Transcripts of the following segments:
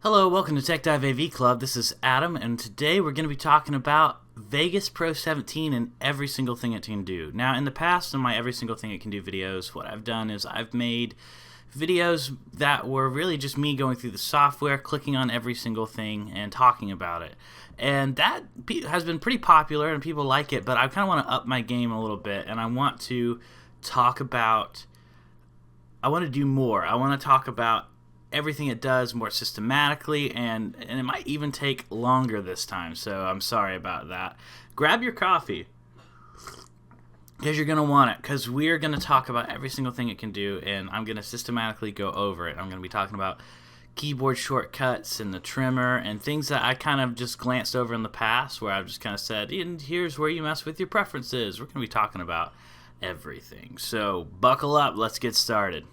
Hello, welcome to Tech Dive AV Club. This is Adam, and today we're going to be talking about Vegas Pro 17 and every single thing it can do. Now, in the past, in my every single thing it can do videos, what I've done is I've made videos that were really just me going through the software, clicking on every single thing, and talking about it. And that has been pretty popular, and people like it, but I kind of want to up my game a little bit, and I want to do more. I want to talk about everything it does more systematically, and it might even take longer this time, so I'm sorry about that. Grab your coffee, because you're going to want it, because we're going to talk about every single thing it can do, and I'm going to systematically go over it. I'm going to be talking about keyboard shortcuts and the trimmer and things that I kind of just glanced over in the past, where I've just kind of said, and here's where you mess with your preferences. We're going to be talking about everything, so buckle up, let's get started.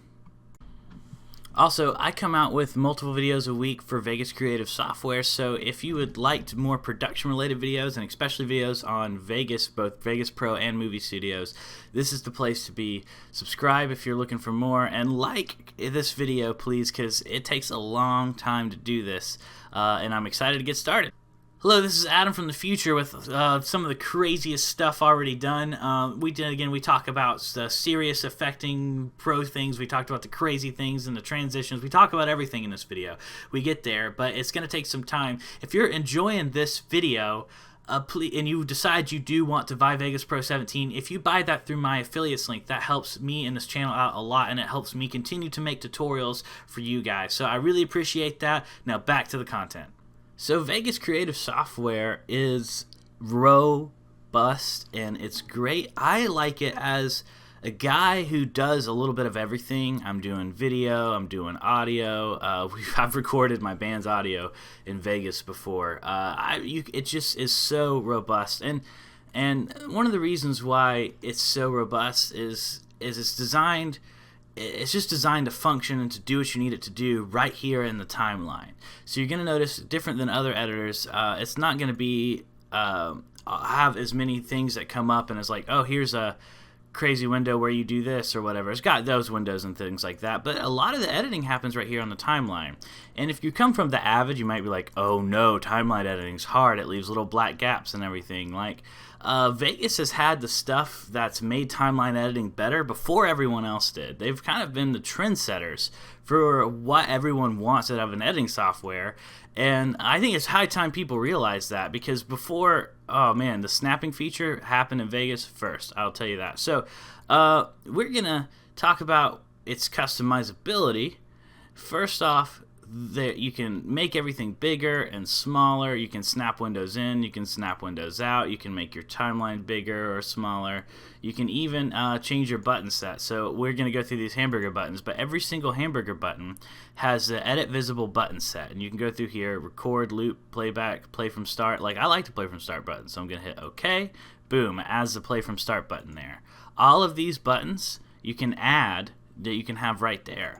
Also, I come out with multiple videos a week for Vegas Creative Software, so if you would like more production-related videos, and especially videos on Vegas, both Vegas Pro and movie studios, this is the place to be. Subscribe if you're looking for more, and like this video, please, because it takes a long time to do this, and I'm excited to get started. Hello, this is Adam from the future with some of the craziest stuff already done. We talk about the serious affecting pro things. We talked about the crazy things and the transitions. We talk about everything in this video. We get there, but it's going to take some time. If you're enjoying this video, and you decide you do want to buy Vegas Pro 17, if you buy that through my affiliates link, that helps me and this channel out a lot, and it helps me continue to make tutorials for you guys. So I really appreciate that. Now back to the content. So Vegas Creative Software is robust and it's great. I like it as a guy who does a little bit of everything. I'm doing video, I'm doing audio. I've recorded my band's audio in Vegas before. It just is so robust, and one of the reasons why it's so robust is it's designed. It's just designed to function and to do what you need it to do right here in the timeline. So you're going to notice, different than other editors, it's not going to be have as many things that come up and it's like, oh, here's a crazy window where you do this or whatever. It's got those windows and things like that, but a lot of the editing happens right here on the timeline. And if you come from the Avid, you might be like, oh no, timeline editing's hard. It leaves little black gaps and everything. Like, Vegas has had the stuff that's made timeline editing better before everyone else did. They've kind of been the trendsetters for what everyone wants out of an editing software, and I think it's high time people realize that, because before, oh man, the snapping feature happened in Vegas first, I'll tell you that. So we're gonna talk about its customizability. First off, that you can make everything bigger and smaller. You can snap windows in, you can snap windows out, you can make your timeline bigger or smaller. You can even change your button set. So we're going to go through these hamburger buttons, but every single hamburger button has the edit visible button set, and you can go through here, record, loop, playback, play from start. Like, I like to play from start button, so I'm going to hit OK. Boom, it adds the play from start button there. All of these buttons you can add, that you can have right there.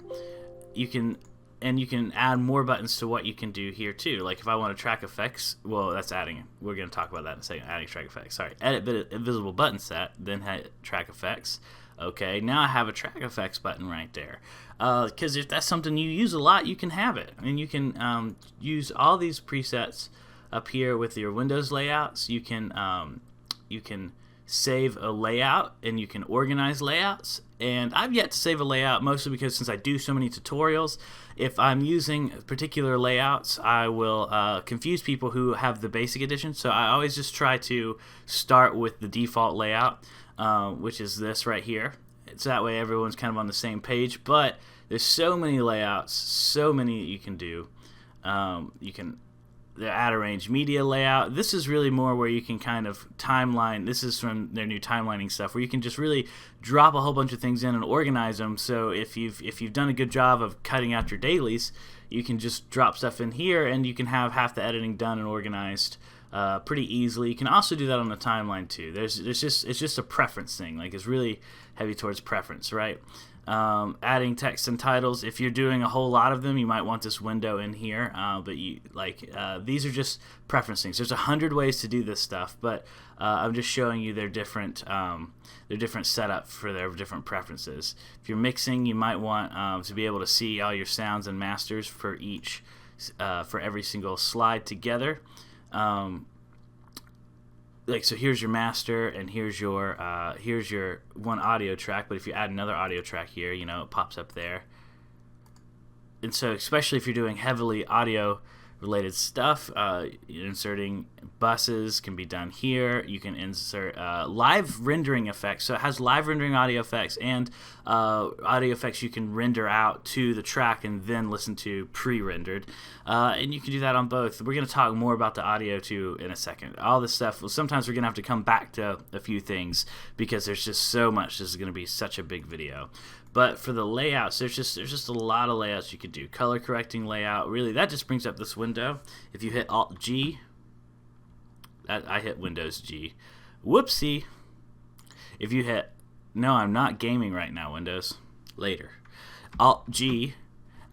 You can add more buttons to what you can do here too. Like if I want to track effects, well, that's adding. We're going to talk about that in a second. Adding track effects. Sorry, edit visible button set, then hit track effects. Okay, now I have a track effects button right there. Because if that's something you use a lot, you can have it. I mean, you can use all these presets up here with your Windows layouts. You can save a layout, and you can organize layouts. And I've yet to save a layout, mostly because since I do so many tutorials, if I'm using particular layouts, I will confuse people who have the basic edition. So I always just try to start with the default layout, which is this right here. So that way everyone's kind of on the same page. But there's so many layouts, so many that you can do. You can the add arrange media layout. This is really more where you can kind of timeline. This is from their new timelining stuff, where you can just really drop a whole bunch of things in and organize them. So if you've done a good job of cutting out your dailies, you can just drop stuff in here, and you can have half the editing done and organized pretty easily. You can also do that on the timeline too. It's just a preference thing. Like, it's really heavy towards preference, right? Adding text and titles. If you're doing a whole lot of them, you might want this window in here, but these are just preference things. There's 100 ways to do this stuff, but I'm just showing you their different setup for their different preferences. If you're mixing, you might want to be able to see all your sounds and masters for each for every single slide together. Like, so here's your master, and here's your one audio track. But if you add another audio track here, you know, it pops up there. And so, especially if you're doing heavily audio related stuff, inserting buses can be done here. You can insert live rendering effects. So it has live rendering audio effects and audio effects you can render out to the track and then listen to pre-rendered. And you can do that on both. We're going to talk more about the audio too in a second. All this stuff, well, sometimes we're going to have to come back to a few things because there's just so much. This is going to be such a big video. But for the layouts, there's just a lot of layouts you could do. Color correcting layout, really, that just brings up this window. If you hit Alt G, I hit Windows G. Whoopsie. If you hit, no, I'm not gaming right now, Windows. Later. Alt G,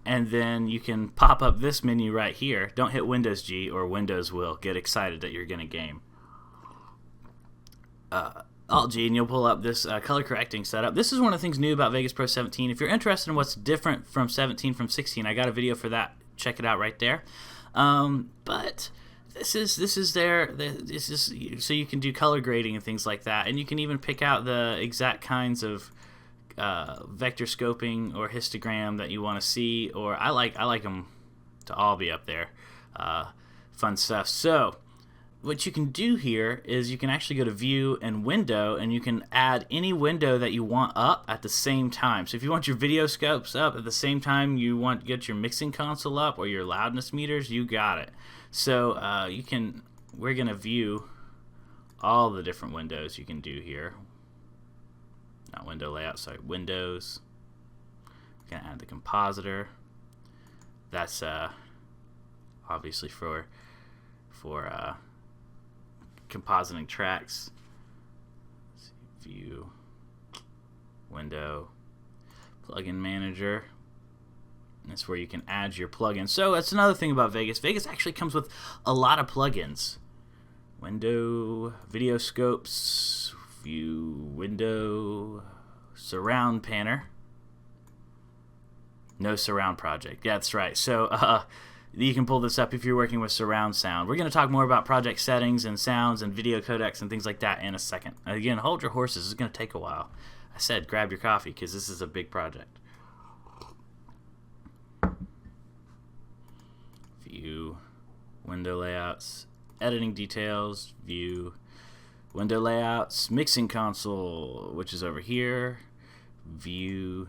and then you can pop up this menu right here. Don't hit Windows G or Windows will get excited that you're going to game. Alt G, and you'll pull up this color correcting setup. This is one of the things new about Vegas Pro 17. If you're interested in what's different from 17 from 16, I got a video for that. Check it out right there. But this is so you can do color grading and things like that, and you can even pick out the exact kinds of vector scoping or histogram that you want to see. Or I like them to all be up there. Fun stuff. So what you can do here is you can actually go to View and Window, and you can add any window that you want up at the same time. So if you want your video scopes up at the same time you want to get your mixing console up or your loudness meters, you got it. So we're going to view all the different windows you can do here. Not window layout, sorry, windows. We're going to add the compositor. That's obviously for compositing tracks. Let's see, view, window, plugin manager. That's where you can add your plugins. So that's another thing about Vegas. Vegas actually comes with a lot of plugins. Window, video scopes, view, window, surround panner. No surround project. Yeah, that's right. So you can pull this up if you're working with surround sound. We're going to talk more about project settings and sounds and video codecs and things like that in a second. Again, hold your horses. This is going to take a while. I said grab your coffee because this is a big project. View, window layouts, editing details, view, window layouts, mixing console, which is over here, view,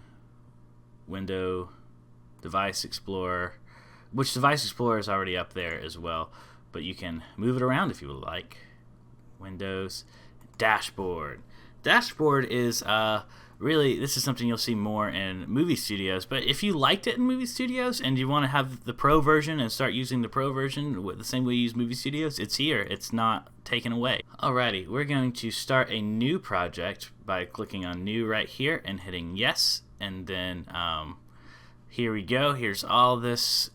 window, device explorer, which device explorer is already up there as well, but you can move it around if you would like. Windows, dashboard. Dashboard is really, this is something you'll see more in movie studios, but if you liked it in movie studios and you want to have the pro version and start using the pro version the same way you use movie studios, it's here. It's not taken away. Alrighty, we're going to start a new project by clicking on new right here and hitting yes, and then here we go. Here's all this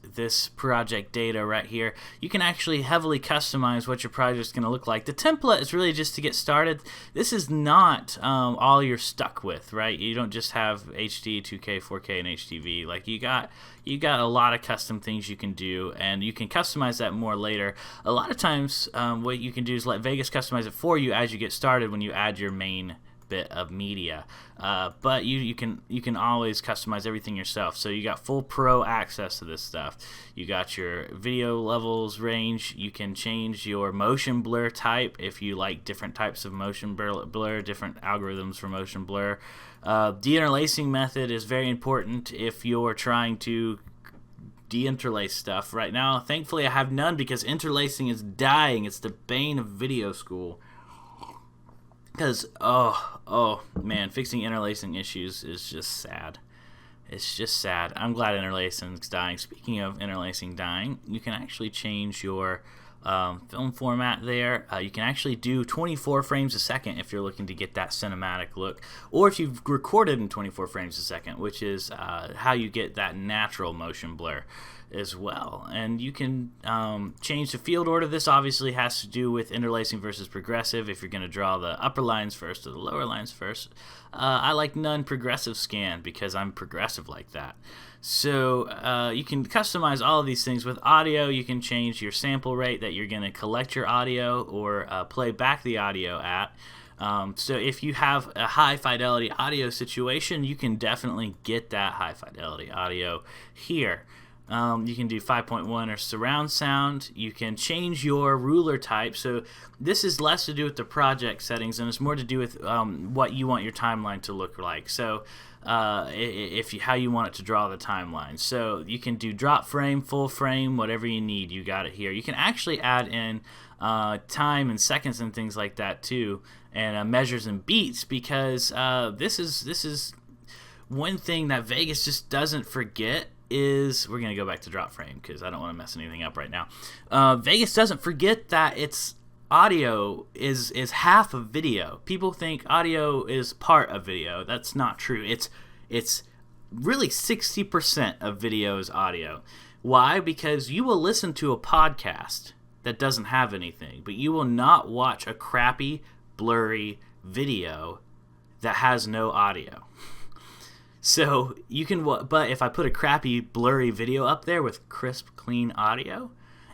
project data right here. You can actually heavily customize what your project is going to look like. The template is really just to get started. This is not all you're stuck with, right? You don't just have HD, 2K, 4K, and HDV. Like you got a lot of custom things you can do, and you can customize that more later. A lot of times, what you can do is let Vegas customize it for you as you get started when you add your main bit of media, but you can always customize everything yourself. So you got full pro access to this stuff. You got your video levels range. You can change your motion blur type if you like different types of motion blur, different algorithms for motion blur. Deinterlacing method is very important if you're trying to deinterlace stuff. Right now, thankfully, I have none because interlacing is dying. It's the bane of video school. Because, oh man, fixing interlacing issues is just sad. It's just sad. I'm glad interlacing is dying. Speaking of interlacing dying, you can actually change your film format there. You can actually do 24 frames a second if you're looking to get that cinematic look, or if you've recorded in 24 frames a second, which is how you get that natural motion blur. as well. And you can change the field order. This obviously has to do with interlacing versus progressive, if you're going to draw the upper lines first or the lower lines first. I like non-progressive scan because I'm progressive like that. So you can customize all of these things. With audio, you can change your sample rate that you're going to collect your audio or play back the audio at. So if you have a high fidelity audio situation, you can definitely get that high fidelity audio here. You can do 5.1 or surround sound. You can change your ruler type. So this is less to do with the project settings, and it's more to do with what you want your timeline to look like. So how you want it to draw the timeline. So you can do drop frame, full frame, whatever you need. You got it here. You can actually add in time and seconds and things like that too, and measures and beats, because this is one thing that Vegas just doesn't forget. Is we're going to go back to drop frame because I don't want to mess anything up right now. Vegas doesn't forget that its audio is half of video. People think audio is part of video. That's not true. It's really 60% of video is audio. Why? Because you will listen to a podcast that doesn't have anything, but you will not watch a crappy, blurry video that has no audio. So you can, but if I put a crappy, blurry video up there with crisp, clean audio,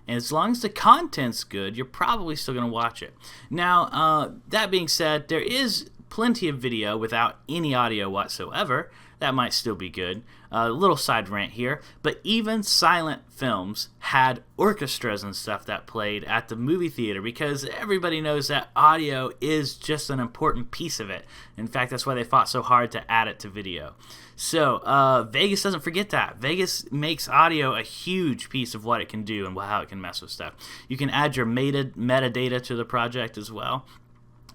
and as long as the content's good, you're probably still going to watch it. Now, that being said, there is plenty of video without any audio whatsoever. That might still be good. A little side rant here, but even silent films had orchestras and stuff that played at the movie theater, because everybody knows that audio is just an important piece of it. In fact, that's why they fought so hard to add it to video. So Vegas doesn't forget that. Vegas makes audio a huge piece of what it can do and how it can mess with stuff. You can add your metadata to the project as well.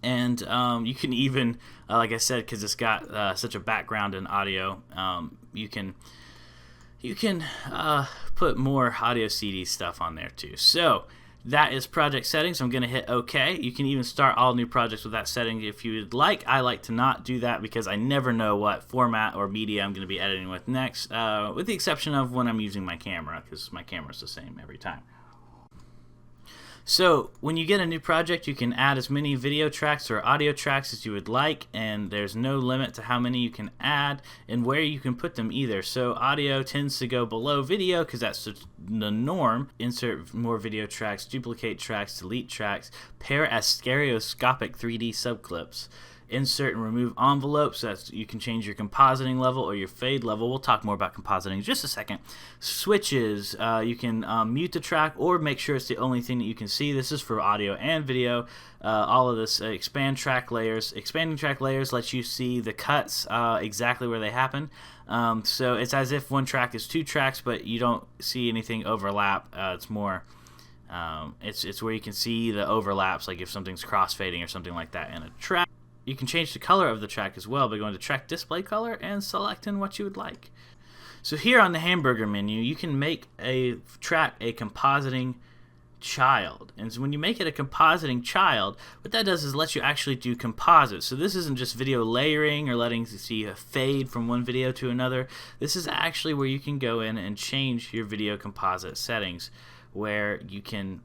And you can even, like I said, because it's got such a background in audio, you can put more audio CD stuff on there too. So that is project settings. I'm going to hit OK. You can even start all new projects with that setting if you would like. I like to not do that because I never know what format or media I'm going to be editing with next, with the exception of when I'm using my camera, because my camera's the same every time. So when you get a new project, you can add as many video tracks or audio tracks as you would like, and there's no limit to how many you can add and where you can put them either. So audio tends to go below video because that's the norm. Insert more video tracks, duplicate tracks, delete tracks, pair as stereoscopic 3D subclips. Insert and remove envelopes, so that you can change your compositing level or your fade level. We'll talk more about compositing in just a second. Switches, you can mute the track or make sure it's the only thing that you can see. This is for audio and video. All of this, expand track layers. Expanding track layers lets you see the cuts exactly where they happen. So it's as if one track is two tracks, but you don't see anything overlap. It's more... it's where you can see the overlaps, like if something's crossfading or something like that in a track. You can change the color of the track as well by going to track display color and selecting what you would like. So here on the hamburger menu, you can make a track a compositing child. And so when you make it a compositing child, what that does is let you actually do composites. So this isn't just video layering or letting you see a fade from one video to another. This is actually where you can go in and change your video composite settings, where you can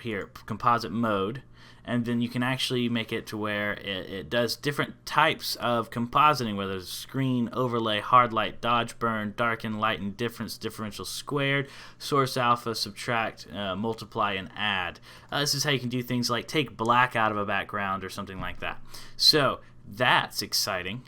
here, composite mode, and then you can actually make it to where it does different types of compositing, whether it's screen, overlay, hard light, dodge, burn, darken, lighten, difference, differential squared, source alpha, subtract, multiply, and add. This is how you can do things like take black out of a background or something like that. So that's exciting.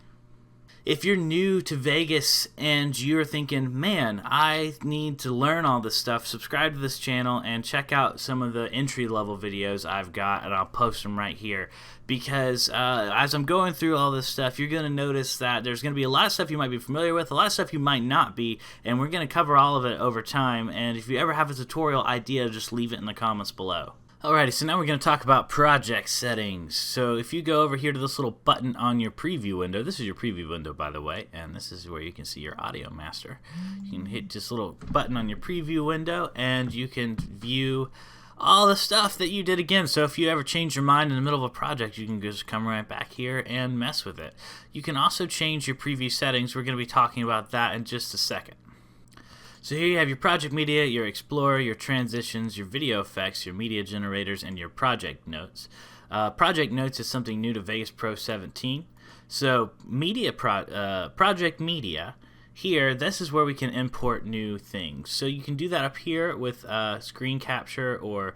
If you're new to Vegas and you're thinking, man, I need to learn all this stuff, subscribe to this channel and check out some of the entry-level videos I've got, and I'll post them right here. Because as I'm going through all this stuff, you're going to notice that there's going to be a lot of stuff you might be familiar with, a lot of stuff you might not be, and we're going to cover all of it over time. And if you ever have a tutorial idea, just leave it in the comments below. Alrighty, so now we're going to talk about project settings. So if you go over here to this little button on your preview window, this is your preview window, by the way, and this is where you can see your audio master. You can hit this little button on your preview window and you can view all the stuff that you did again. So if you ever change your mind in the middle of a project, you can just come right back here and mess with it. You can also change your preview settings. We're going to be talking about that in just a second. So here you have your project media, your explorer, your transitions, your video effects, your media generators, and your project notes. Project notes is something new to Vegas Pro 17. So project media, here, this is where we can import new things. So you can do that up here with screen capture or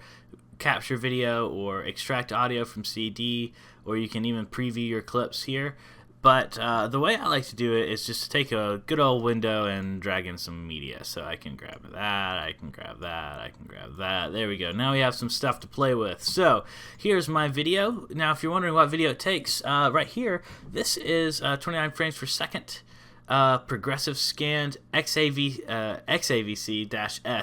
capture video or extract audio from CD, or you can even preview your clips here. But the way I like to do it is just to take a good old window and drag in some media. So I can grab that, I can grab that, I can grab that. There we go. Now we have some stuff to play with. So here's my video. Now if you're wondering what video it takes, right here, this is 29 frames per second. Progressive scanned XAVC-S.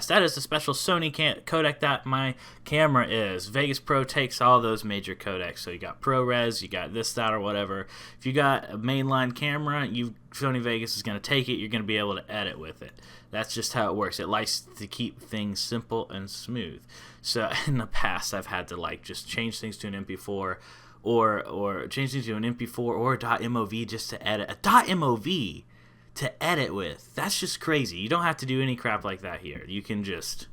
That is the special Sony codec that my camera is. Vegas Pro takes all those major codecs. So you got ProRes, you got this, that, or whatever. If you got a mainline camera, Sony Vegas is going to take it. You're going to be able to edit with it. That's just how it works. It likes to keep things simple and smooth. So in the past, I've had to just change things to an MP4 or change things to an MP4 or a .mov just to edit. A .mov to edit with. That's just crazy. You don't have to do any crap like that here. You can just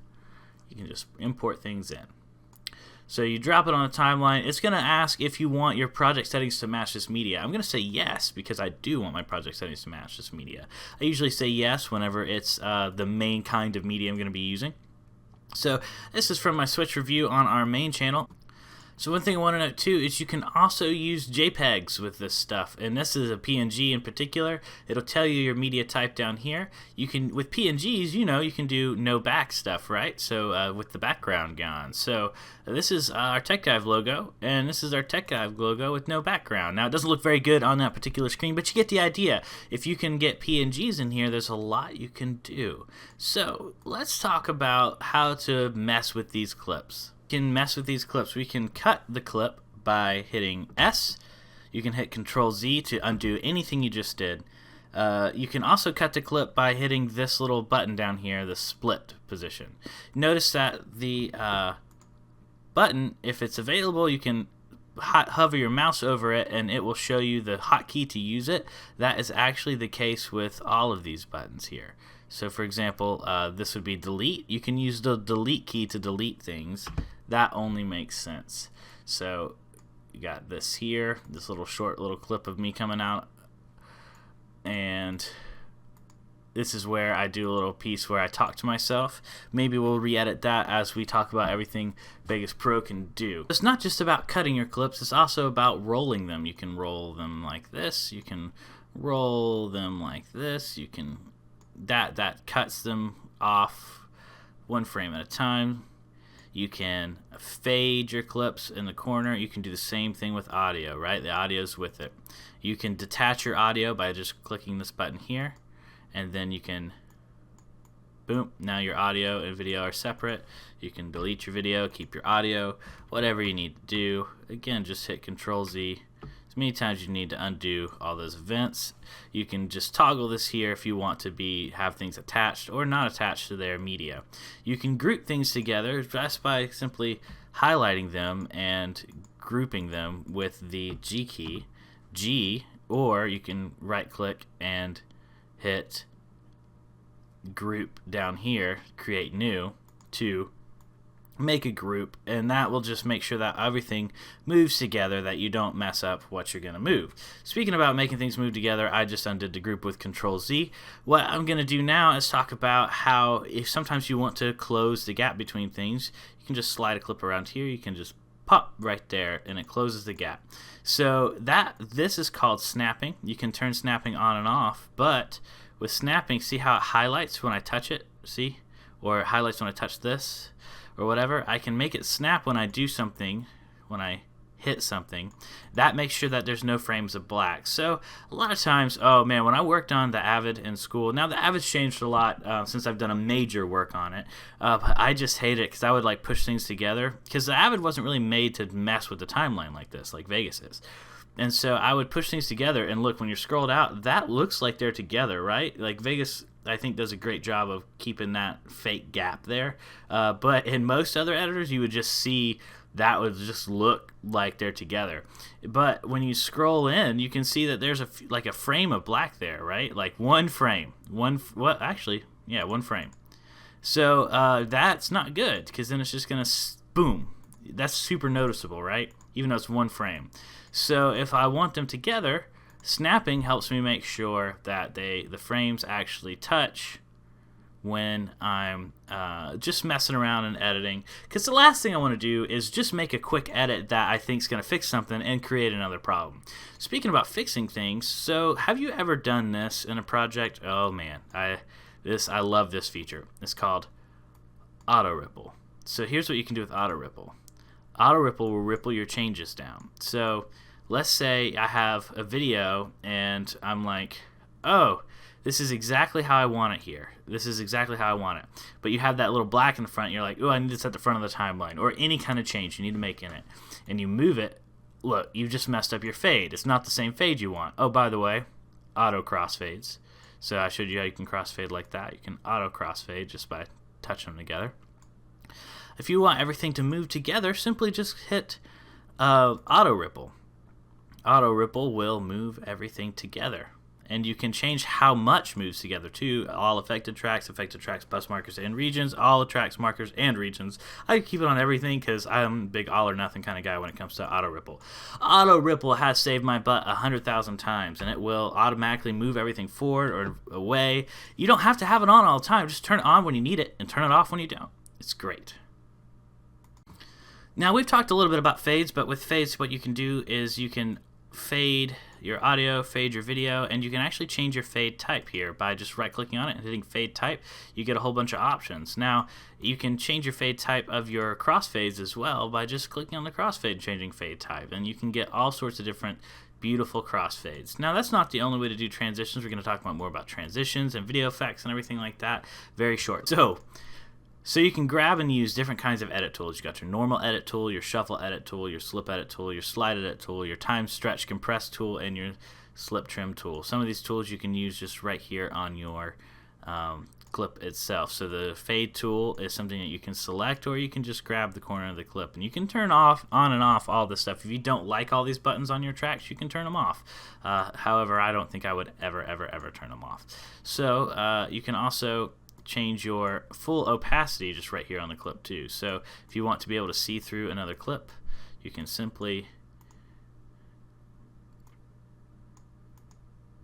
import things in. So you drop it on a timeline. It's going to ask if you want your project settings to match this media. I'm going to say yes because I do want my project settings to match this media. I usually say yes whenever it's the main kind of media I'm going to be using. So this is from my Switch review on our main channel. So one thing I want to note too is you can also use JPEGs with this stuff, and this is a PNG in particular. It'll tell you your media type down here. You can, with PNGs, you can do no back stuff, right? So with the background gone. So this is our Tech Dive logo, and this is our Tech Dive logo with no background. Now it doesn't look very good on that particular screen, but you get the idea. If you can get PNGs in here, there's a lot you can do. So let's talk about how to mess with these clips. We can cut the clip by hitting S. You can hit Control Z to undo anything you just did. You can also cut the clip by hitting this little button down here, the split position. Notice that the button, if it's available, you can hover your mouse over it and it will show you the hotkey to use it. That is actually the case with all of these buttons here. So for example, this would be delete. You can use the delete key to delete things. That only makes sense. So you got this here, this short little clip of me coming out, and this is where I do a little piece where I talk to myself. Maybe we'll re-edit that as we talk about everything Vegas Pro can do. It's not just about cutting your clips, it's also about rolling them. You can roll them like this, you can roll them like this, you can that cuts them off one frame at a time. You can fade your clips in the corner. You can do the same thing with audio, right? The audio's with it. You can detach your audio by just clicking this button here, and then you can, boom, now your audio and video are separate. You can delete your video, keep your audio, whatever you need to do. Again, just hit Control Z. As many times you need to undo all those events. You can just toggle this here if you want to have things attached or not attached to their media. You can group things together just by simply highlighting them and grouping them with the G key, or you can right click and hit group down here, create new, to make a group, and that will just make sure that everything moves together, that you don't mess up what you're going to move. Speaking about making things move together, I just undid the group with Control Z. What I'm going to do now is talk about how if sometimes you want to close the gap between things, you can just slide a clip around here, you can just pop right there and it closes the gap. So this is called snapping. You can turn snapping on and off, but with snapping, see how it highlights when I touch it? See? Or it highlights when I touch this? Or whatever. I can make it snap when I do something, when I hit something. That makes sure that there's no frames of black. So a lot of times, oh man, when I worked on the Avid in school, now the Avid's changed a lot since I've done a major work on it, but I just hate it because I would push things together, because the Avid wasn't really made to mess with the timeline like this, like Vegas is. And so I would push things together, and look, when you're scrolled out, that looks like they're together, right? Like Vegas, I think, does a great job of keeping that fake gap there. But in most other editors, you would just see that would just look like they're together. But when you scroll in, you can see that there's a frame of black there, right? Like one frame. One frame. So that's not good, because then it's just going to boom. That's super noticeable, right? Even though it's one frame. So if I want them together, snapping helps me make sure that the frames actually touch when I'm just messing around and editing. Because the last thing I want to do is just make a quick edit that I think is going to fix something and create another problem. Speaking about fixing things, so have you ever done this in a project? Oh man, I love this feature. It's called auto ripple. So here's what you can do with auto ripple. Auto ripple will ripple your changes down. So let's say I have a video and I'm like, oh, this is exactly how I want it here. This is exactly how I want it. But you have that little black in the front. You're like, oh, I need this at the front of the timeline, or any kind of change you need to make in it. And you move it. Look, you've just messed up your fade. It's not the same fade you want. Oh, by the way, auto crossfades. So I showed you how you can crossfade like that. You can auto crossfade just by touching them together. If you want everything to move together, simply just hit auto ripple. Auto ripple will move everything together. And you can change how much moves together too. All affected tracks, bus markers, and regions. All tracks, markers, and regions. I keep it on everything because I'm a big all or nothing kind of guy when it comes to auto ripple. Auto ripple has saved my butt 100,000 times, and it will automatically move everything forward or away. You don't have to have it on all the time. Just turn it on when you need it and turn it off when you don't. It's great. Now, we've talked a little bit about fades, but with fades, what you can do is you can fade your audio, fade your video, and you can actually change your fade type here by just right-clicking on it and hitting fade type. You get a whole bunch of options. Now, you can change your fade type of your crossfades as well by just clicking on the crossfade and changing fade type, and you can get all sorts of different beautiful crossfades. Now, that's not the only way to do transitions. We're going to talk about more about transitions and video effects and everything like that very short. So you can grab and use different kinds of edit tools. You got your normal edit tool, your shuffle edit tool, your slip edit tool, your slide edit tool, your time stretch compress tool, and your slip trim tool. Some of these tools you can use just right here on your clip itself. So the fade tool is something that you can select, or you can just grab the corner of the clip, and you can turn on and off all this stuff. If you don't like all these buttons on your tracks, you can turn them off. However, I don't think I would ever turn them off. So you can also change your full opacity just right here on the clip too. So if you want to be able to see through another clip, you can simply,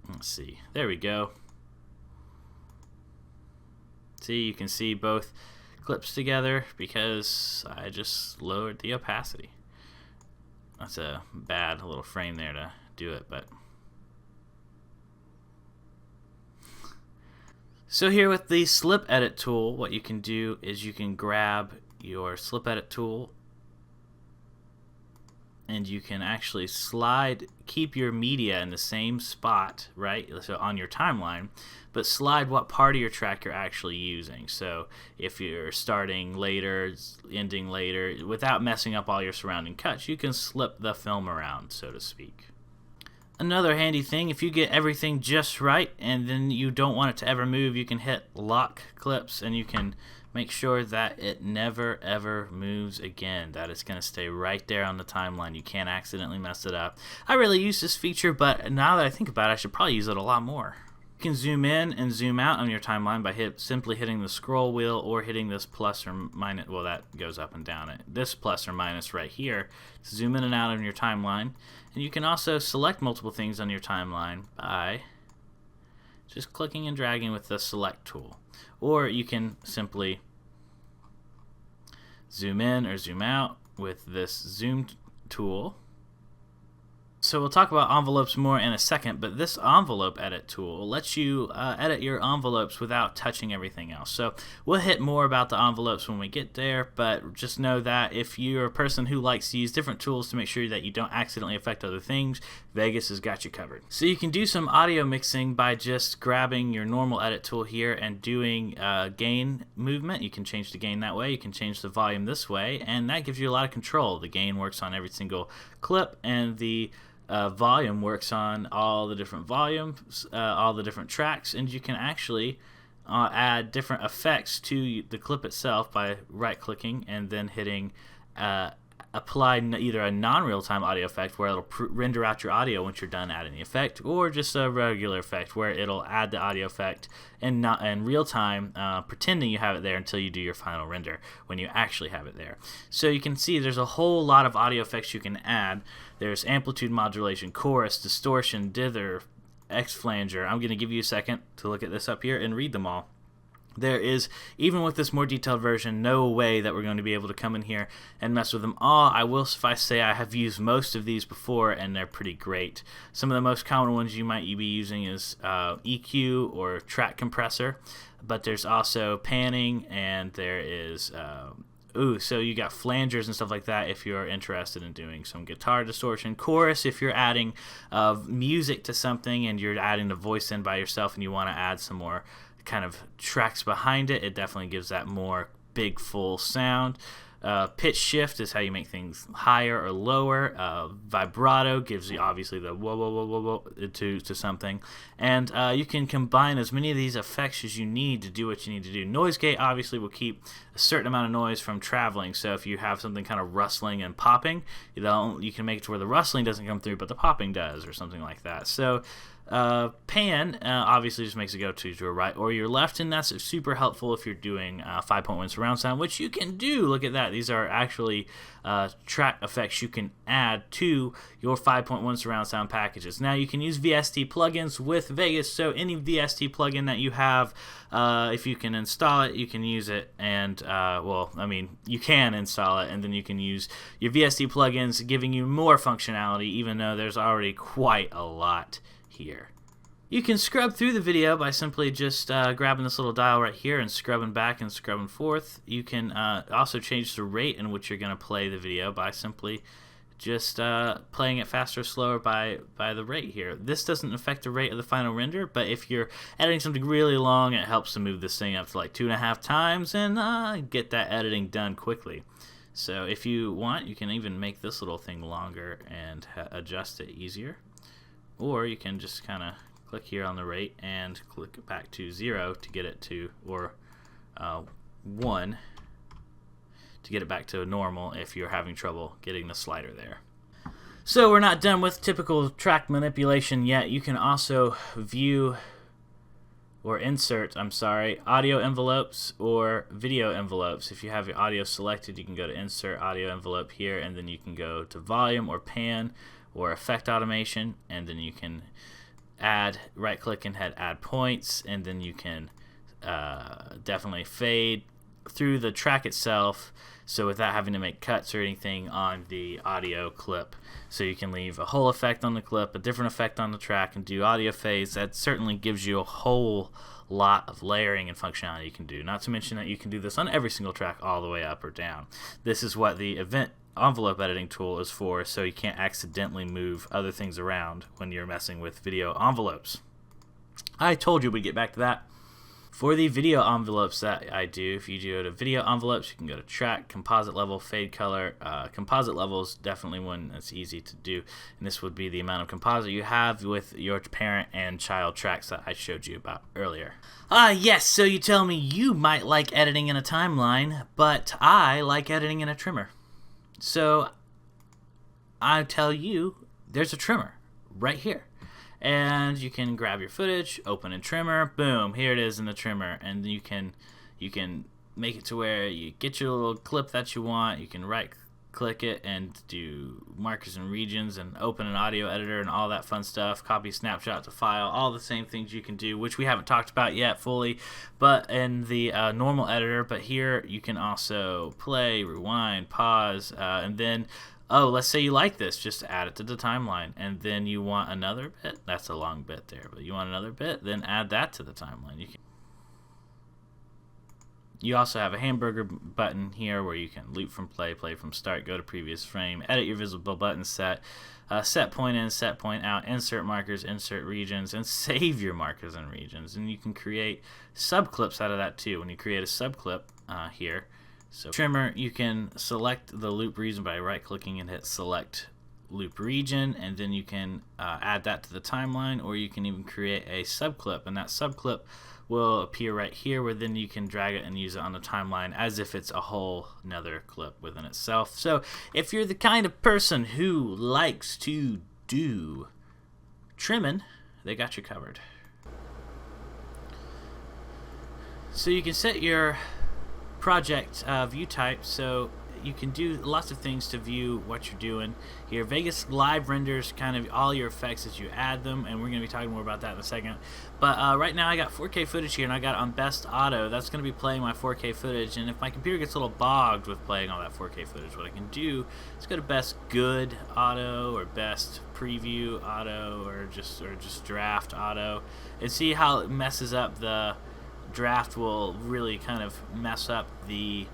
let's see, there we go. See, you can see both clips together because I just lowered the opacity. That's a bad little frame there to do it, but so here with the slip edit tool, what you can do is you can grab your slip edit tool and you can actually keep your media in the same spot, right? So on your timeline, but slide what part of your track you're actually using. So if you're starting later, ending later, without messing up all your surrounding cuts, you can slip the film around, so to speak. Another handy thing, if you get everything just right and then you don't want it to ever move, you can hit lock clips and you can make sure that it never ever moves again, that it's going to stay right there on the timeline. You can't accidentally mess it up. I really use this feature, but now that I think about it, I should probably use it a lot more. You can zoom in and zoom out on your timeline by simply hitting the scroll wheel or hitting this plus or minus. Well, that goes up and down. This plus or minus right here. Zoom in and out on your timeline. And you can also select multiple things on your timeline by just clicking and dragging with the select tool. Or you can simply zoom in or zoom out with this zoom tool. So we'll talk about envelopes more in a second, but this envelope edit tool lets you edit your envelopes without touching everything else. So we'll hit more about the envelopes when we get there, but just know that if you're a person who likes to use different tools to make sure that you don't accidentally affect other things, Vegas has got you covered. So you can do some audio mixing by just grabbing your normal edit tool here and doing gain movement. You can change the gain that way, you can change the volume this way, and that gives you a lot of control. The gain works on every single clip, and the volume works on all the different volumes, all the different tracks, and you can actually add different effects to the clip itself by right-clicking and then hitting apply either a non-real-time audio effect where it'll render out your audio once you're done adding the effect, or just a regular effect where it'll add the audio effect in real time, pretending you have it there until you do your final render when you actually have it there. So you can see there's a whole lot of audio effects you can add. There's amplitude modulation, chorus, distortion, dither, X-flanger. I'm going to give you a second to look at this up here and read them all. There is, even with this more detailed version, no way that we're going to be able to come in here and mess with them all. I will suffice to say I have used most of these before, and they're pretty great. Some of the most common ones you might be using is EQ or track compressor, but there's also panning, and there is so you got flangers and stuff like that if you're interested in doing some guitar distortion. Chorus, if you're adding music to something and you're adding the voice in by yourself and you want to add some more kind of tracks behind it, it definitely gives that more big full sound. Pitch shift is how you make things higher or lower. Vibrato gives you obviously the whoa whoa whoa whoa, whoa to something, and you can combine as many of these effects as you need to do what you need to do. Noise gate obviously will keep a certain amount of noise from traveling, so if you have something kind of rustling and popping, you can make it to where the rustling doesn't come through but the popping does, or something like that. So pan obviously just makes it go to your right or your left, and that's super helpful if you're doing 5.1 surround sound, which you can do. Look at that. These are actually track effects you can add to your 5.1 surround sound packages. Now you can use VST plugins with Vegas, so any VST plugin that you have, if you can install it, you can use it, and you can install it, and then you can use your VST plugins, giving you more functionality, even though there's already quite a lot here. You can scrub through the video by simply just grabbing this little dial right here and scrubbing back and scrubbing forth. You can also change the rate in which you're going to play the video by simply just playing it faster or slower by the rate here. This doesn't affect the rate of the final render, but if you're editing something really long, it helps to move this thing up to like 2.5 times and get that editing done quickly. So if you want, you can even make this little thing longer and adjust it easier. Or you can just kind of click here on the rate and click it back to 0 to get it to, or 1 to get it back to normal if you're having trouble getting the slider there. So we're not done with typical track manipulation yet. You can also view or insert, audio envelopes or video envelopes. If you have your audio selected, you can go to insert audio envelope here, and then you can go to volume or pan or effect automation, and then you can right click and hit add points, and then you can definitely fade through the track itself, so without having to make cuts or anything on the audio clip. So you can leave a whole effect on the clip, a different effect on the track, and do audio fades. That certainly gives you a whole lot of layering and functionality you can do. Not to mention that you can do this on every single track all the way up or down. This is what the event envelope editing tool is for, so you can't accidentally move other things around when you're messing with video envelopes. I told you we'd get back to that. For the video envelopes that I do, if you go to video envelopes, you can go to track, composite level, fade color. Composite level is definitely one that's easy to do, and this would be the amount of composite you have with your parent and child tracks that I showed you about earlier. Yes, so you tell me you might like editing in a timeline, but I like editing in a trimmer. So I tell you, there's a trimmer right here. And you can grab your footage, open in trimmer, boom, here it is in the trimmer, and you can make it to where you get your little clip that you want. You can right click it and do markers and regions and open an audio editor and all that fun stuff, copy snapshot to file, all the same things you can do, which we haven't talked about yet fully, but in the normal editor. But here you can also play, rewind, pause, and then let's say you like this, just add it to the timeline, and then you want another bit. That's a long bit there, but you want another bit, then add that to the timeline. You also have a hamburger button here where you can loop from play from start, go to previous frame, edit your visible button set, set point in, set point out, insert markers, insert regions, and save your markers and regions. And you can create subclips out of that too. When you create a subclip here, so trimmer, you can select the loop region by right-clicking and hit select loop region, and then you can add that to the timeline, or you can even create a subclip, and that subclip will appear right here, where then you can drag it and use it on the timeline as if it's a whole another clip within itself. So if you're the kind of person who likes to do trimming, they got you covered. So you can set your project view type, so you can do lots of things to view what you're doing here. Vegas Live renders kind of all your effects as you add them, and we're going to be talking more about that in a second. But right now I got 4K footage here, and I got it on best auto. That's going to be playing my 4K footage, and if my computer gets a little bogged with playing all that 4K footage, what I can do is go to best good auto or best preview auto or just draft auto, and see how it messes up. The draft will really kind of mess up the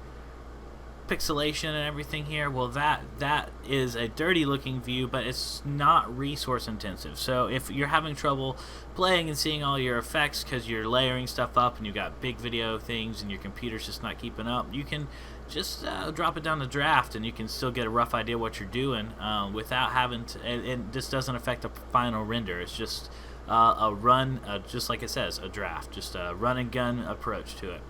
pixelation and everything here. Well, that is a dirty looking view, but it's not resource intensive. So if you're having trouble playing and seeing all your effects because you're layering stuff up and you've got big video things and your computer's just not keeping up, you can just drop it down to draft, and you can still get a rough idea what you're doing without having to, and this doesn't affect the final render. It's just a run, just like it says, a draft, just a run and gun approach to it.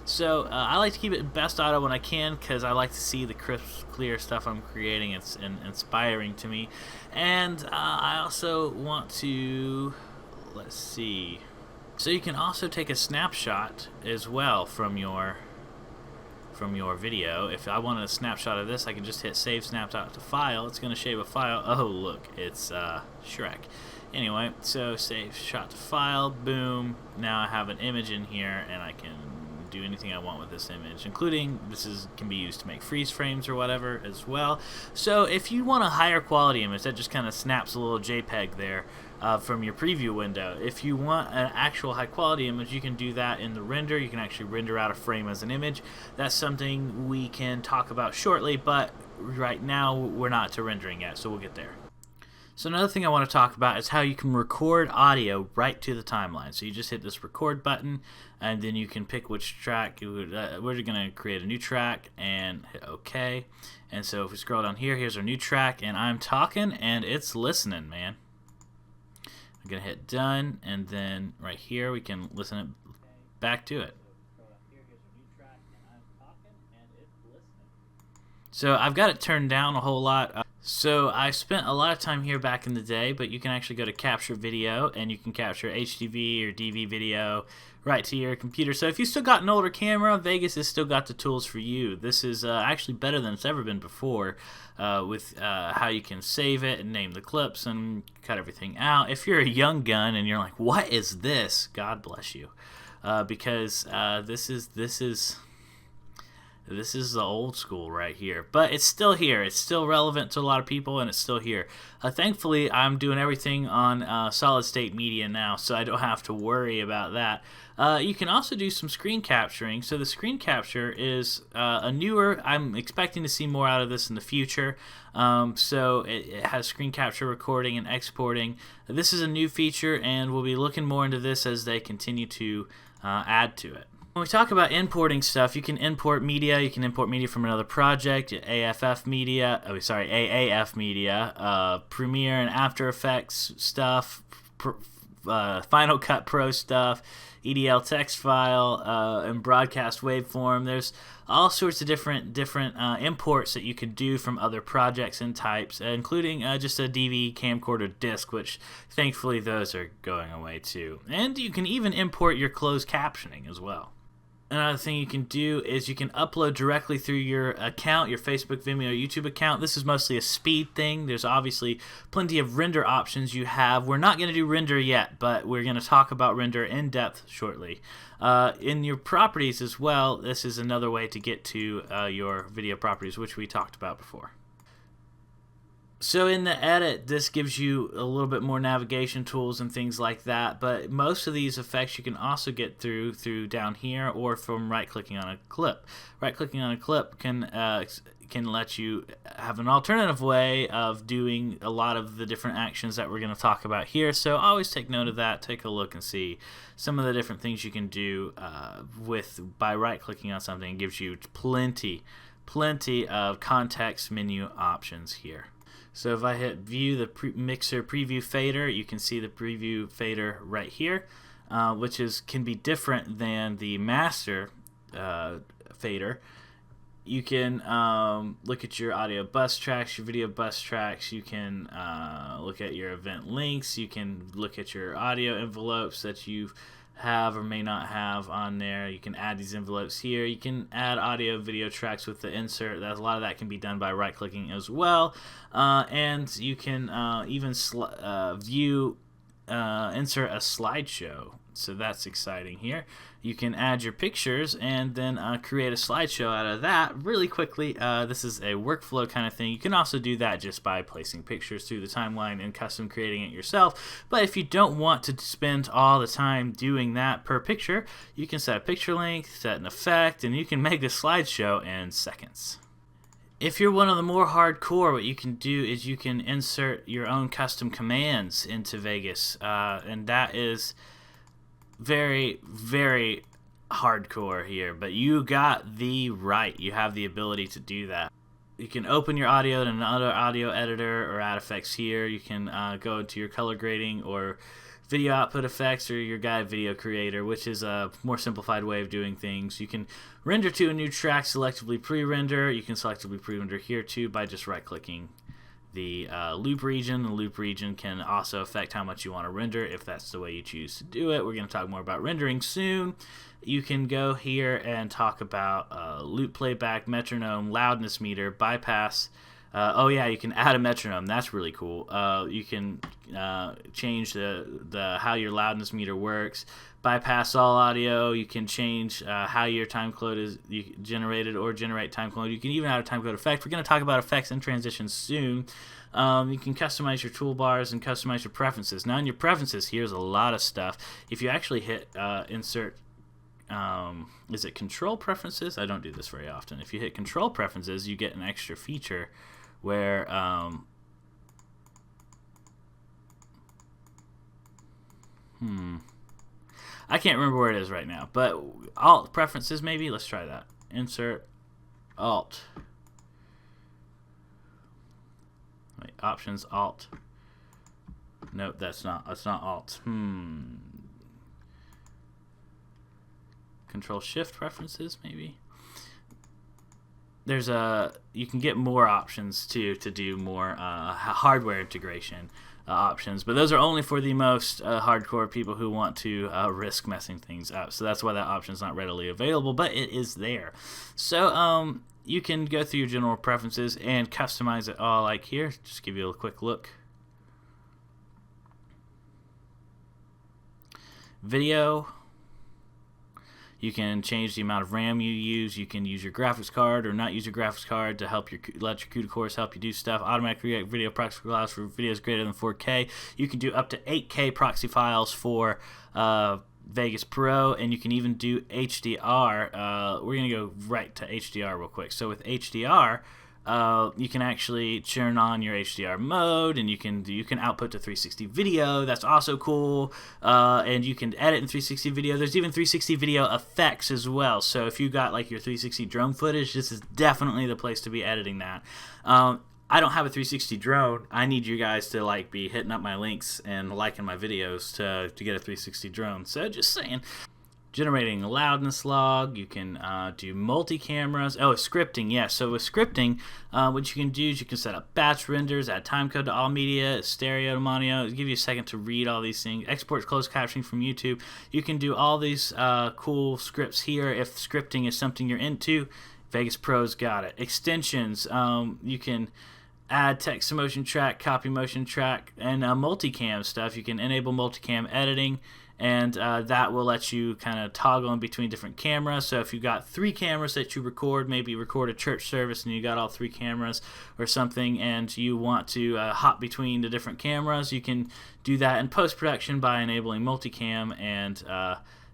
So I like to keep it in best auto when I can, because I like to see the crisp, clear stuff I'm creating. It's inspiring to me. And I also want to, let's see, so you can also take a snapshot as well from your video. If I wanted a snapshot of this, I can just hit save snapshot to file. It's going to save a file. Oh, look, it's Shrek. Anyway, so save shot to file, boom. Now I have an image in here, and I can do anything I want with this image, including can be used to make freeze frames or whatever as well. So if you want a higher quality image, that just kind of snaps a little JPEG there from your preview window. If you want an actual high quality image, you can do that in the render. You can actually render out a frame as an image. That's something we can talk about shortly, but right now we're not to rendering yet, so we'll get there. So another thing I want to talk about is how you can record audio right to the timeline. So you just hit this record button, and then you can pick which track. We're going to create a new track and hit OK. And so if we scroll down here, here's our new track, and I'm talking, and it's listening, man. I'm going to hit done, and then right here we can listen it back to it. So I've got it turned down a whole lot. So I spent a lot of time here back in the day, but you can actually go to capture video, and you can capture HDV or DV video right to your computer. So if you still got an older camera, Vegas has still got the tools for you. This is actually better than it's ever been before with how you can save it and name the clips and cut everything out. If you're a young gun and you're like, what is this? God bless you. Because this is the old school right here, but it's still here. It's still relevant to a lot of people, and it's still here. Thankfully, I'm doing everything on solid state media now, so I don't have to worry about that. You can also do some screen capturing. So the screen capture is a newer, I'm expecting to see more out of this in the future. So it has screen capture recording and exporting. This is a new feature, and we'll be looking more into this as they continue to add to it. When we talk about importing stuff, you can import media. You can import media from another project, AAF media, Premiere and After Effects stuff, Final Cut Pro stuff, EDL text file, and broadcast waveform. There's all sorts of different imports that you could do from other projects and types, including just a DV camcorder disc, which thankfully those are going away too. And you can even import your closed captioning as well. Another thing you can do is you can upload directly through your account, your Facebook, Vimeo, YouTube account. This is mostly a speed thing. There's obviously plenty of render options you have. We're not going to do render yet, but we're going to talk about render in depth shortly. In your properties as well, this is another way to get to your video properties, which we talked about before. So in the edit, this gives you a little bit more navigation tools and things like that, but most of these effects you can also get through down here or from right-clicking on a clip. Right-clicking on a clip can let you have an alternative way of doing a lot of the different actions that we're going to talk about here. So always take note of that. Take a look and see some of the different things you can do by right-clicking on something. It gives you plenty of context menu options here. So if I hit view the mixer preview fader, you can see the preview fader right here. which can be different than the master fader. You can look at your audio bus tracks, your video bus tracks. You can look at your event links. You can look at your audio envelopes that you have or may not have on there. You can add these envelopes here. You can add audio video tracks with the insert. A lot of that can be done by right clicking as well. And you can even view insert a slideshow. So that's exciting here. You can add your pictures and then create a slideshow out of that really quickly. This is a workflow kind of thing. You can also do that just by placing pictures through the timeline and custom creating it yourself. But if you don't want to spend all the time doing that per picture, you can set a picture length, set an effect, and you can make a slideshow in seconds. If you're one of the more hardcore, what you can do is you can insert your own custom commands into Vegas, and that is very, very hardcore here, but you got the right. You have the ability to do that. You can open your audio in another audio editor or add effects here. You can go into your color grading or video output effects or your guide video creator, which is a more simplified way of doing things. You can render to a new track, selectively pre-render. You can selectively pre-render here too by just right-clicking the loop region. The loop region can also affect how much you want to render if that's the way you choose to do it. We're going to talk more about rendering soon. You can go here and talk about loop playback, metronome, loudness meter, bypass. Oh yeah, you can add a metronome. That's really cool. You can change the how your loudness meter works. Bypass all audio. You can change how your timecode is generated or generate timecode. You can even add a timecode effect. We're going to talk about effects and transitions soon. You can customize your toolbars and customize your preferences. Now in your preferences, here's a lot of stuff. If you actually hit insert, is it control preferences? I don't do this very often. If you hit control preferences, you get an extra feature where I can't remember where it is right now, but alt preferences maybe. Let's try that. Insert alt. Wait, options alt. Nope, that's not alt. Control shift preferences maybe. There's you can get more options too to do more hardware integration options, but those are only for the most hardcore people who want to risk messing things up. So that's why that option is not readily available, but it is there. So you can go through your general preferences and customize it all, like here. Just give you a quick look. Video. You can change the amount of RAM you use. You can use your graphics card or not use your graphics card to help let your CUDA cores help you do stuff. Automatically create video proxy files for videos greater than 4K. You can do up to 8K proxy files for Vegas Pro, and you can even do HDR. We're going to go right to HDR real quick. So with HDR, you can actually turn on your HDR mode, and you can output to 360 video. That's also cool. And you can edit in 360 video. There's even 360 video effects as well. So if you got like your 360 drone footage, this is definitely the place to be editing that. I don't have a 360 drone. I need you guys to like be hitting up my links and liking my videos to get a 360 drone. So just saying. Generating a loudness log. You can do multi-cameras. Oh, scripting, yes. So with scripting, what you can do is you can set up batch renders, add timecode to all media, stereo to mono. It'll give you a second to read all these things. Export closed captioning from YouTube. You can do all these cool scripts here if scripting is something you're into. Vegas Pro's got it. Extensions. You can add text to motion track, copy motion track, and multicam stuff. You can enable multicam editing, and that will let you kind of toggle in between different cameras. So if you got 3 cameras that you record, maybe record a church service and you got all 3 cameras or something, and you want to hop between the different cameras, you can do that in post-production by enabling multicam, and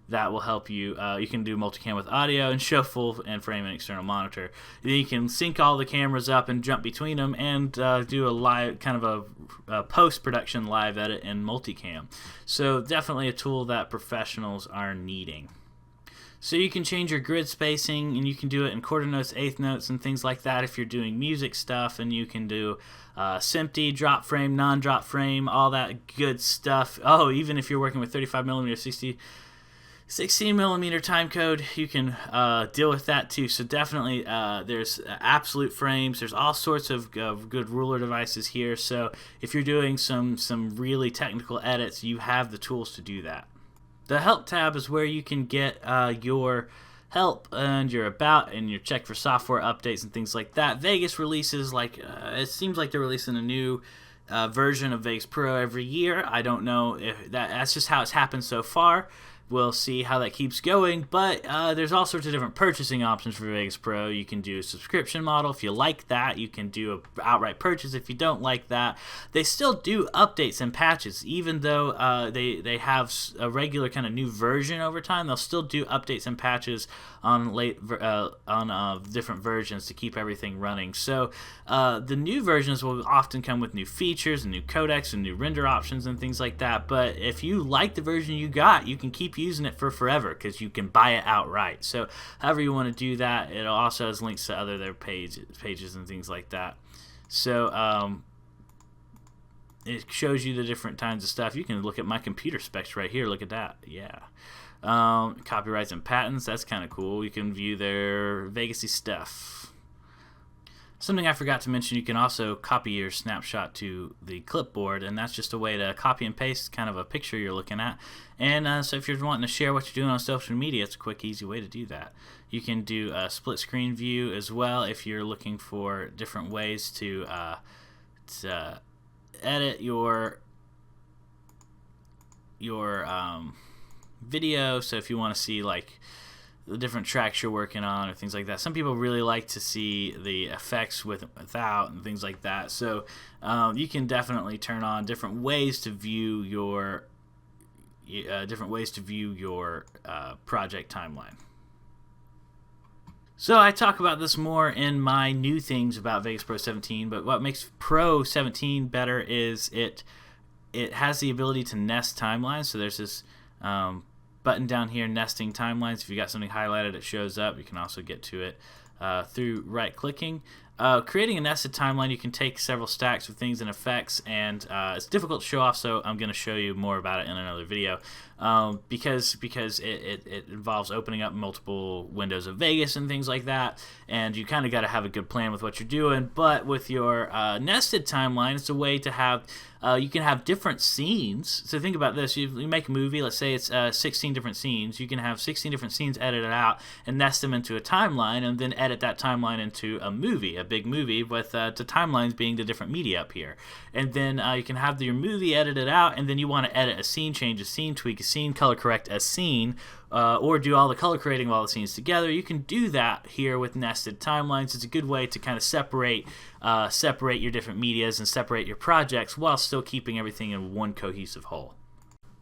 that will help you. You can do multicam with audio and show full and frame and external monitor. Then you can sync all the cameras up and jump between them and do a live kind of a post-production live edit in multicam. So definitely a tool that professionals are needing. So you can change your grid spacing, and you can do it in quarter notes, eighth notes, and things like that if you're doing music stuff. And you can do SMPTE, drop frame, non-drop frame, all that good stuff. Oh, even if you're working with 35mm, 16mm time code, you can deal with that too. So definitely there's absolute frames. There's all sorts of good ruler devices here. So if you're doing some really technical edits, you have the tools to do that. The help tab is where you can get your help and your about and your check for software updates and things like that. Vegas releases, like it seems like they're releasing a new version of Vegas Pro every year. I don't know if that's just how it's happened so far. We'll see how that keeps going, but there's all sorts of different purchasing options for Vegas Pro. You can do a subscription model if you like that. You can do an outright purchase if you don't like that. They still do updates and patches, even though they have a regular kind of new version over time. They'll still do updates and patches on different versions to keep everything running. So the new versions will often come with new features and new codecs and new render options and things like that. But if you like the version you got, you can keep using it for forever because you can buy it outright. So however you want to do that, it also has links to other their pages and things like that. So it shows you the different kinds of stuff. You can look at my computer specs right here. Look at that. Yeah. Copyrights and patents. That's kind of cool. You can view their Vegas-y stuff. Something I forgot to mention, you can also copy your snapshot to the clipboard, and that's just a way to copy and paste kind of a picture you're looking at. And so if you're wanting to share what you're doing on social media, it's a quick, easy way to do that. You can do a split screen view as well if you're looking for different ways to edit your video. So if you want to see like the different tracks you're working on or things like that. Some people really like to see the effects without and things like that. So you can definitely turn on different ways to view your project timeline. So I talk about this more in my new things about Vegas Pro 17, but what makes Pro 17 better is it has the ability to nest timelines. So there's this button down here, nesting timelines. If you got something highlighted, it shows up. You can also get to it through right-clicking. Creating a nested timeline, you can take several stacks of things and effects, and it's difficult to show off, so I'm going to show you more about it in another video because it involves opening up multiple windows of Vegas and things like that, and you kind of got to have a good plan with what you're doing. But with your nested timeline, it's a way to have you can have different scenes. So think about this. You make a movie, let's say it's 16 different scenes. You can have 16 different scenes edited out and nest them into a timeline, and then edit that timeline into a movie, a big movie, with the timelines being the different media up here. And then you can have your movie edited out, and then you want to edit a scene, change a scene, tweak a scene, color correct a scene, or do all the color grading of all the scenes together. You can do that here with nested timelines. It's a good way to kind of separate your different medias and separate your projects while still keeping everything in one cohesive whole.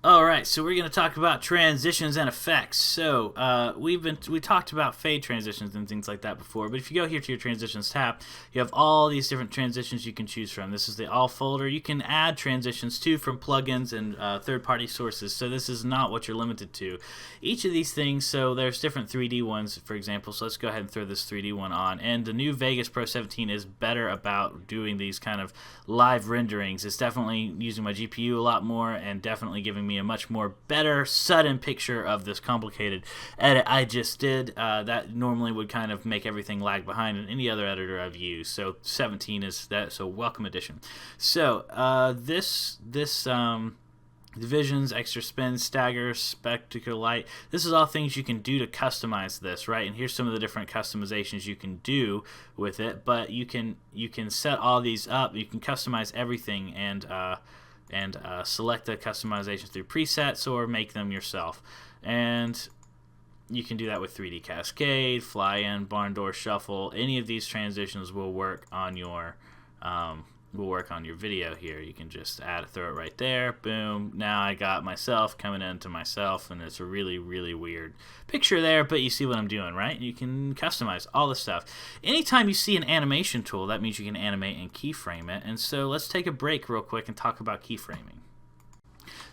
Alright, so we're going to talk about transitions and effects. So we talked about fade transitions and things like that before, but if you go here to your transitions tab, you have all these different transitions you can choose from. This is the all folder. You can add transitions too from plugins and third-party sources, so this is not what you're limited to. Each of these things, so there's different 3D ones, for example, so let's go ahead and throw this 3D one on, and the new Vegas Pro 17 is better about doing these kind of live renderings. It's definitely using my GPU a lot more and definitely giving me a much more better sudden picture of this complicated edit I just did. That normally would kind of make everything lag behind in any other editor I've used. So 17 is that, so welcome addition. So this divisions, extra spin, stagger, spectacular light. This is all things you can do to customize this, right? And here's some of the different customizations you can do with it. But you can set all these up. You can customize everything and select the customizations through presets or make them yourself. And you can do that with 3D Cascade, Fly In, Barn Door Shuffle. Any of these transitions will work on your video here. You can just throw it right there. Boom. Now I got myself coming into myself, and it's a really, really weird picture there, but you see what I'm doing, right? You can customize all this stuff. Anytime you see an animation tool, that means you can animate and keyframe it. And so let's take a break real quick and talk about keyframing.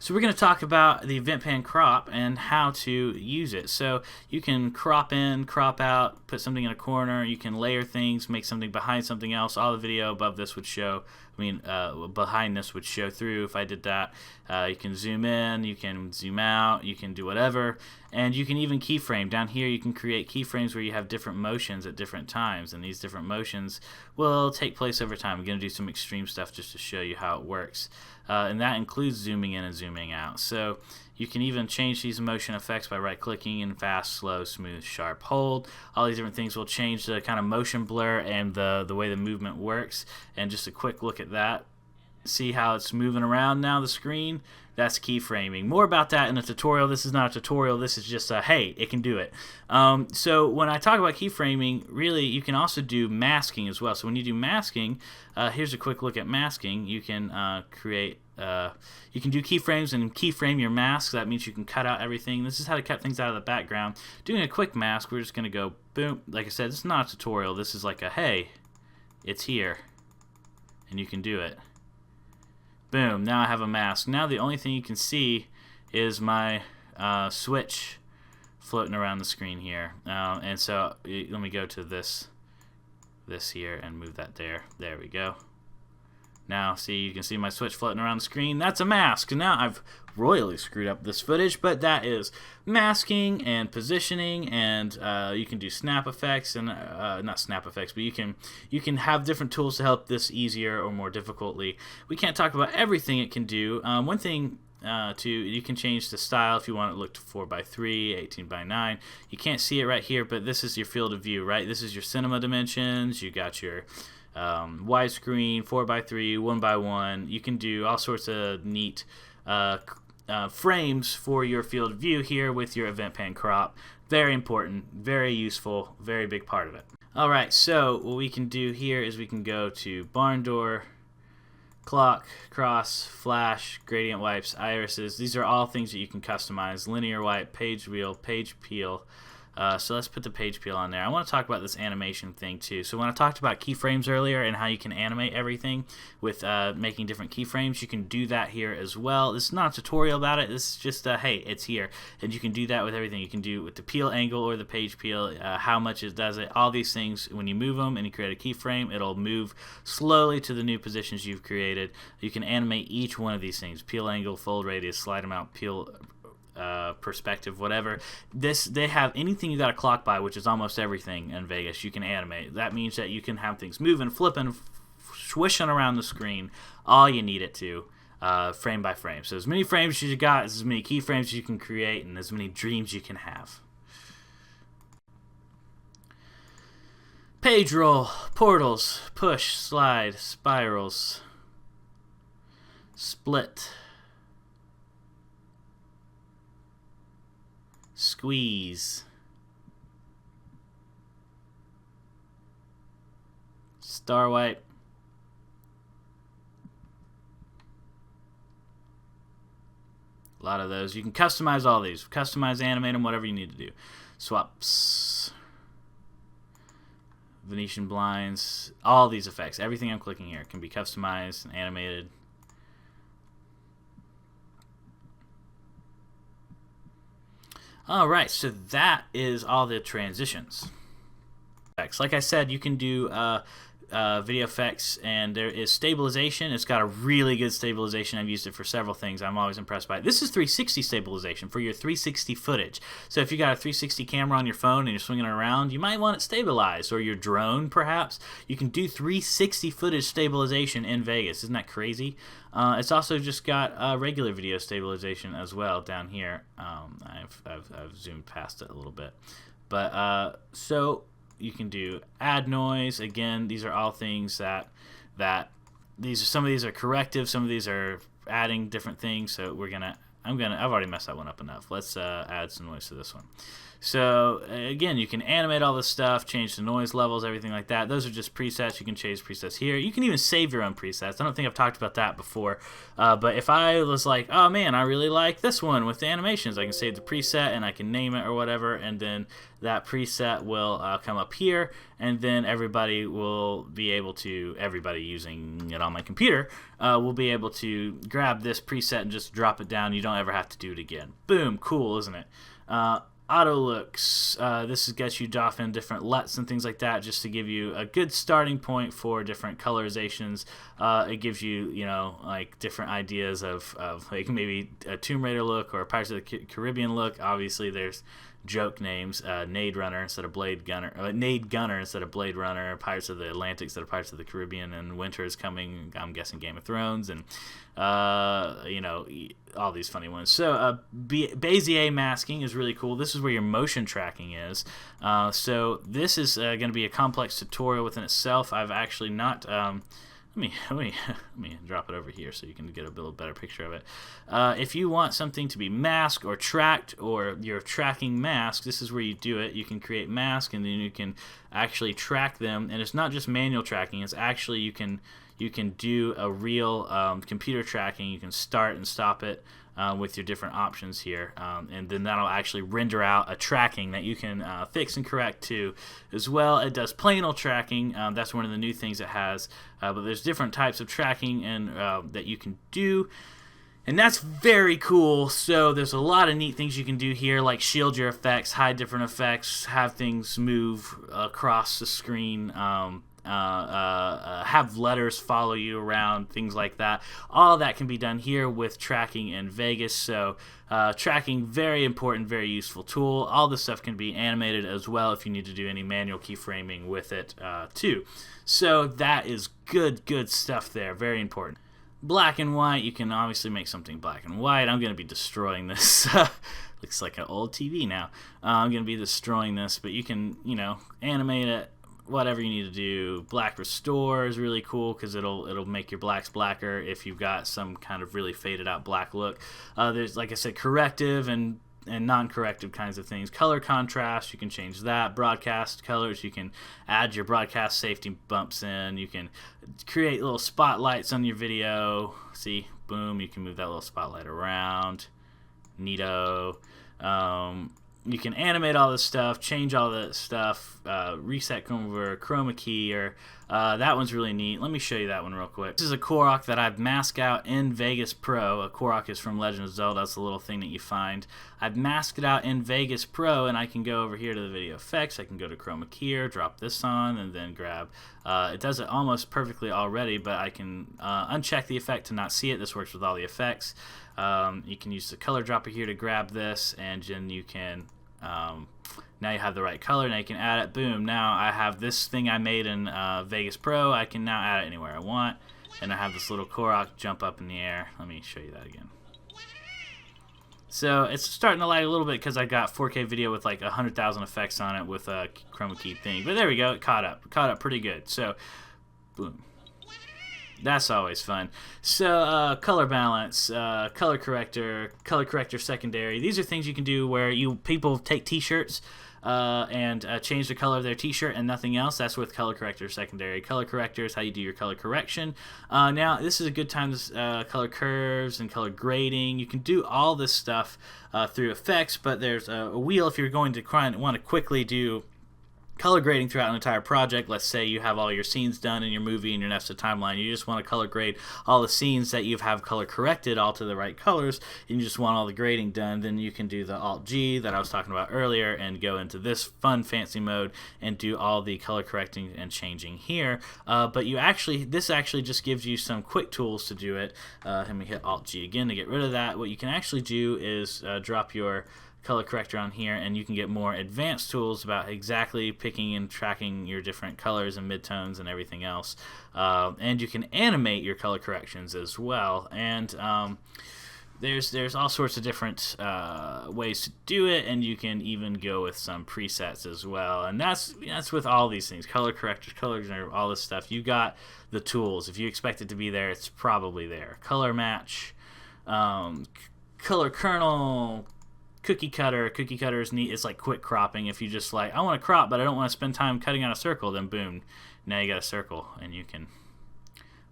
So we're going to talk about the event pan crop and how to use it. So you can crop in, crop out, put something in a corner. You can layer things, make something behind something else. All the video above this would show, behind this would show through if I did that. You can zoom in, you can zoom out, you can do whatever. And you can even keyframe. Down here you can create keyframes where you have different motions at different times. And these different motions will take place over time. I'm going to do some extreme stuff just to show you how it works. And that includes zooming in and zooming out. So you can even change these motion effects by right-clicking in fast, slow, smooth, sharp, hold. All these different things will change the kind of motion blur and the way the movement works. And just a quick look at that. See how it's moving around now, the screen? That's keyframing. More about that in a tutorial. This is not a tutorial. This is just a, hey, it can do it. So when I talk about keyframing, really, you can also do masking as well. So when you do masking, here's a quick look at masking. You can you can do keyframes and keyframe your mask. That means you can cut out everything. This is how to cut things out of the background. Doing a quick mask, we're just going to go boom. Like I said, this is not a tutorial. This is like a, hey, it's here. And you can do it. Boom, now I have a mask. Now the only thing you can see is my switch floating around the screen here. And so let me go to this here and move that there. There we go. Now, see, you can see my switch floating around the screen. That's a mask. Now, I've royally screwed up this footage, but that is masking and positioning, and you can do snap effects, and not snap effects, but you can have different tools to help this easier or more difficultly. We can't talk about everything it can do. One thing you can change the style if you want it to look to 4:3, 18:9. You can't see it right here, but this is your field of view, right? This is your cinema dimensions. You got your widescreen, 4:3, 1:1. You can do all sorts of neat frames for your field of view here with your event pan crop. Very important, very useful, very big part of it. Alright, so what we can do here is we can go to barn door, clock, cross, flash, gradient wipes, irises. These are all things that you can customize. Linear wipe, page wheel, page peel. So let's put the page peel on there. I want to talk about this animation thing too. So when I talked about keyframes earlier and how you can animate everything with making different keyframes, you can do that here as well. This is not a tutorial about it. This is just hey, it's here, and you can do that with everything. You can do it with the peel angle or the page peel, how much it does it. All these things, when you move them and you create a keyframe, it'll move slowly to the new positions you've created. You can animate each one of these things: peel angle, fold radius, slide them out, peel perspective, whatever. They have anything you got to clock by, which is almost everything in Vegas, you can animate. That means that you can have things moving, flipping, swishing around the screen, all you need it to, frame by frame. So as many frames as you got, as many keyframes you can create, and as many dreams you can have. Page roll, portals, push, slide, spirals, split, squeeze, star wipe, a lot of those. You can customize all these. Customize, animate them, whatever you need to do. Swaps, Venetian blinds, all these effects. Everything I'm clicking here can be customized and animated. Alright, so that is all the transitions. Like I said, you can do video effects, and there is stabilization. It's got a really good stabilization. I've used it for several things. I'm always impressed by it. This is 360 stabilization for your 360 footage. So if you got a 360 camera on your phone and you're swinging it around, you might want it stabilized, or your drone perhaps. You can do 360 footage stabilization in Vegas. Isn't that crazy? It's also just got regular video stabilization as well down here. I've zoomed past it a little bit, but so you can do add noise. Again, these are all things that some of these are corrective, some of these are adding different things. So I've already messed that one up enough. Let's add some noise to this one. So again, you can animate all this stuff, change the noise levels, everything like that. Those are just presets. You can change presets here. You can even save your own presets. I don't think I've talked about that before, but if I was like, oh man, I really like this one with the animations, I can save the preset and I can name it or whatever, and then that preset will come up here, and then everybody will be able to, everybody using it on my computer will be able to grab this preset and just drop it down. You don't ever have to do it again. Boom, cool, isn't it? Auto looks, this gets you off in different LUTs and things like that, just to give you a good starting point for different colorizations. It gives you, you know, like different ideas of like maybe a Tomb Raider look or a Pirates of the Caribbean look. Obviously there's joke names, Nade Runner instead of Blade Gunner, Nade Gunner instead of Blade Runner, Pirates of the Atlantic instead of Pirates of the Caribbean, and winter is coming, I'm guessing Game of Thrones, and you know, all these funny ones. So Bezier masking is really cool. This is where your motion tracking is. So this is going to be a complex tutorial within itself. I've actually not let me drop it over here so you can get a little better picture of it. If you want something to be masked or tracked, or you're tracking masks, this is where you do it. You can create masks, and then you can actually track them. And it's not just manual tracking. It's actually you can do a real computer tracking. You can start and stop it with your different options here, and then that'll actually render out a tracking that you can fix and correct too as well. It does plain old tracking. That's one of the new things it has, but there's different types of tracking and that you can do, and that's very cool. So there's a lot of neat things you can do here, like shield your effects, hide different effects, have things move across the screen, have letters follow you around, things like that. All that can be done here with tracking in Vegas. So tracking, very important, very useful tool. All this stuff can be animated as well if you need to do any manual keyframing with it too. So that is good stuff there, very important. Black and white, you can obviously make something black and white. I'm going to be destroying this. Looks like an old TV now. I'm going to be destroying this, but you can, you know, animate it, whatever you need to do. Black restore is really cool because it'll make your blacks blacker if you've got some kind of really faded out black look. There's, like I said, corrective and non-corrective kinds of things. Color contrast, you can change that. Broadcast colors, you can add your broadcast safety bumps in. You can create little spotlights on your video. See, boom, you can move that little spotlight around. Neato. You can animate all this stuff, change all that stuff, reset over chroma key, or that one's really neat. Let me show you that one real quick. This is a Korok that I've masked out in Vegas Pro. A Korok is from Legend of Zelda. That's the little thing that you find. I've masked it out in Vegas Pro, and I can go over here to the video effects. I can go to chroma key, drop this on, and then grab. It does it almost perfectly already, but I can uncheck the effect to not see it. This works with all the effects. You can use the color dropper here to grab this, and then you can now you have the right color. Now you can add it. Boom, now I have this thing I made in Vegas Pro. I can now add it anywhere I want, and I have this little Korok jump up in the air. Let me show you that again. So it's starting to lag a little bit because I got 4K video with like 100,000 effects on it with a chroma key thing, but there we go, it caught up pretty good. So boom, that's always fun. So color balance, color corrector secondary. These are things you can do where people take t-shirts and change the color of their t-shirt and nothing else. That's with color corrector secondary. Color corrector is how you do your color correction. Now this is a good time to color curves and color grading. You can do all this stuff through effects, but there's a wheel if you're going to want to quickly do color grading throughout an entire project. Let's say you have all your scenes done in your movie and your nested timeline. You just want to color grade all the scenes that you have color corrected all to the right colors, and you just want all the grading done. Then you can do the Alt-G that I was talking about earlier and go into this fun fancy mode and do all the color correcting and changing here. But this actually just gives you some quick tools to do it. Let me hit Alt-G again to get rid of that. What you can actually do is drop your color corrector on here, and you can get more advanced tools about exactly picking and tracking your different colors and midtones and everything else. And you can animate your color corrections as well. And there's all sorts of different ways to do it, and you can even go with some presets as well. And that's with all these things: color correctors, color generator, all this stuff. You got the tools. If you expect it to be there, it's probably there. Color match, color kernel, Cookie cutter. Cookie cutter is neat. It's like quick cropping. If you just like, I want to crop, but I don't want to spend time cutting out a circle, then boom, now you got a circle, and you can,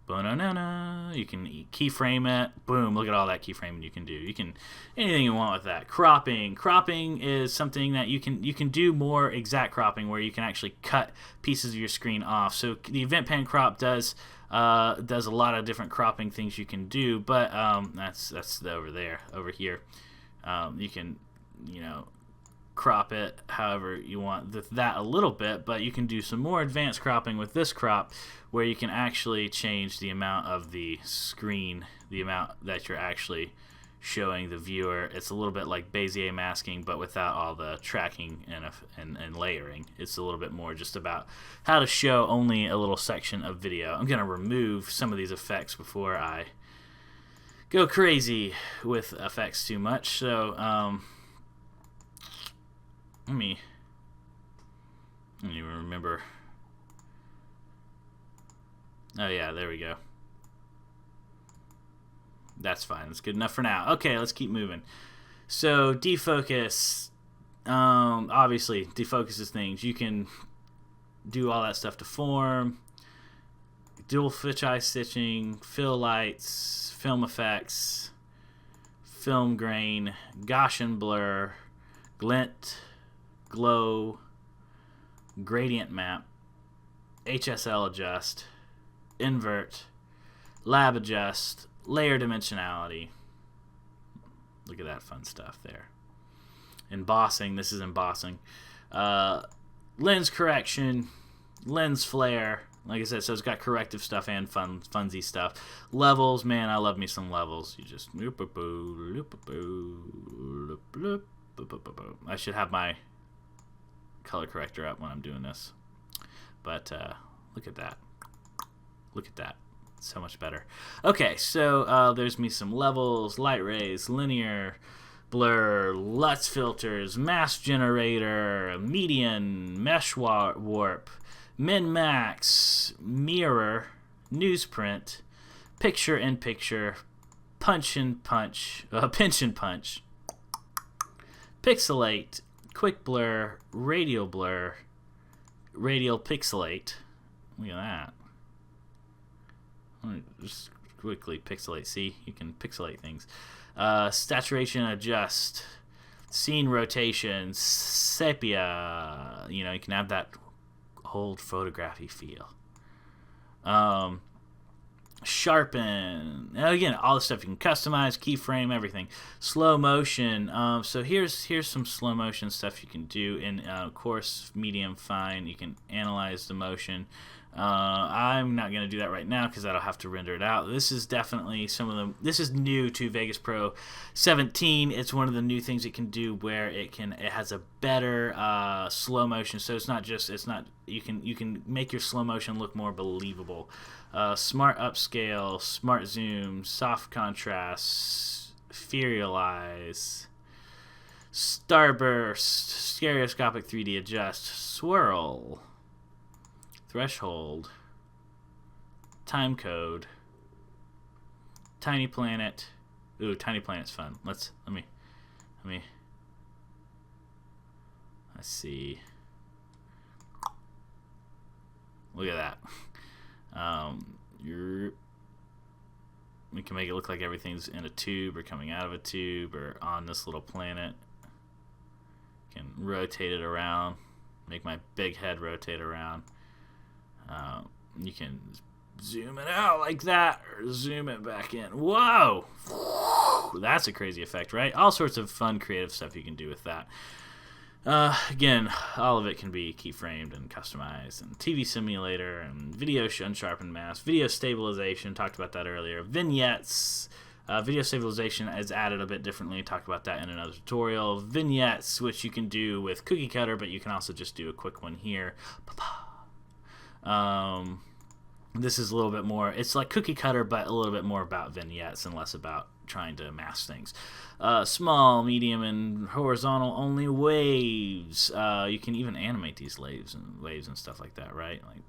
you can keyframe it. Boom, look at all that keyframing you can do. You can anything you want with that. Cropping. Cropping is something that you can do more exact cropping, where you can actually cut pieces of your screen off. So the event pan crop does a lot of different cropping things you can do, but that's over here. You can, crop it however you want that a little bit, but you can do some more advanced cropping with this crop, where you can actually change the amount of the screen, the amount that you're actually showing the viewer. It's a little bit like Bezier masking, but without all the tracking and layering. It's a little bit more just about how to show only a little section of video. I'm going to remove some of these effects before I go crazy with effects too much. So let me even remember. Oh yeah, there we go. That's fine. That's good enough for now. Okay, let's keep moving. So defocus, obviously defocuses things. You can do all that stuff to form, dual fisheye stitching, fill lights, film effects, film grain, Gaussian blur, glint, glow, gradient map, HSL adjust, invert, lab adjust, layer dimensionality. Look at that fun stuff there. Embossing. This is embossing. Lens correction, lens flare. Like I said, so it's got corrective stuff and funsy stuff. Levels, man, I love me some levels. You just I should have my color corrector up when I'm doing this. But look at that. Look at that. So much better. Okay, so there's me some levels, light rays, linear, blur, LUTS filters, mask generator, median, mesh warp, min-max, mirror, newsprint, picture-in-picture, pinch and punch, pixelate, quick blur, radial pixelate. Look at that. Just quickly pixelate. See, you can pixelate things. Saturation adjust, scene rotation, sepia. You can have that old photography feel. Sharpen. Now again, all the stuff you can customize, keyframe, everything. Slow motion. So here's some slow motion stuff you can do in coarse, medium, fine. You can analyze the motion. I'm not going to do that right now because I'll have to render it out. This is definitely this is new to Vegas Pro 17. It's one of the new things it can do where it has a better slow motion. So you can make your slow motion look more believable. Smart upscale, smart zoom, soft contrast, serialize, starburst, stereoscopic 3D adjust, swirl, threshold, time code, tiny planet. Ooh, tiny planet's fun. Let's see. Look at that. We can make it look like everything's in a tube or coming out of a tube or on this little planet. Can rotate it around, make my big head rotate around. You can zoom it out like that or zoom it back in. Whoa! That's a crazy effect, right? All sorts of fun, creative stuff you can do with that. Again, all of it can be keyframed and customized, and TV simulator and video unsharpened mask, video stabilization, talked about that earlier, vignettes, video stabilization is added a bit differently, talked about that in another tutorial, vignettes, which you can do with cookie cutter, but you can also just do a quick one here. This is a little bit more, it's like cookie cutter, but a little bit more about vignettes and less about trying to mask things. Small, medium, and horizontal only waves. You can even animate these waves and stuff like that, right? Like,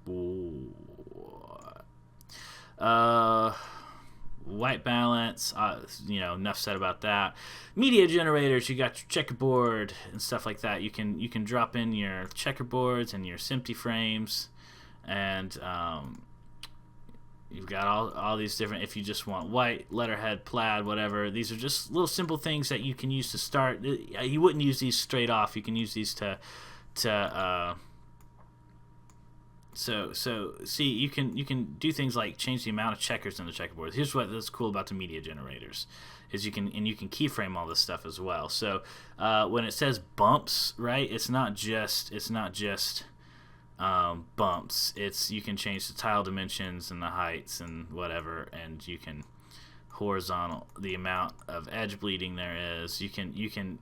white balance. Enough said about that. Media generators, you got your checkerboard and stuff like that. You can drop in your checkerboards and your empty frames, and you've got all these different. If you just want white, letterhead, plaid, whatever, these are just little simple things that you can use to start. You wouldn't use these straight off. You can use these to see, you can do things like change the amount of checkers in the checkerboard. Here's what's cool about the media generators, is you can keyframe all this stuff as well. So when it says bumps, right, it's not just bumps. You can change the tile dimensions and the heights and whatever, and you can horizontal the amount of edge bleeding there is. You can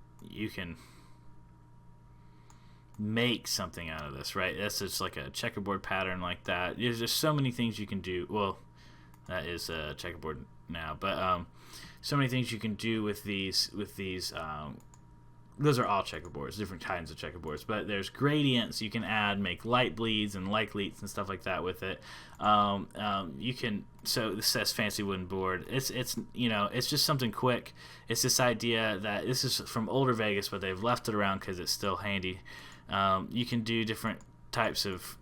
make something out of this, right? That's just like a checkerboard pattern like that. There's just so many things you can do. Well, that is a checkerboard now, but so many things you can do with these. Those are all checkerboards, different kinds of checkerboards. But there's gradients you can add, make light bleeds and light leaks and stuff like that with it. You can. So this says fancy wooden board. It's just something quick. It's this idea that this is from older Vegas, but they've left it around because it's still handy. You can do different types of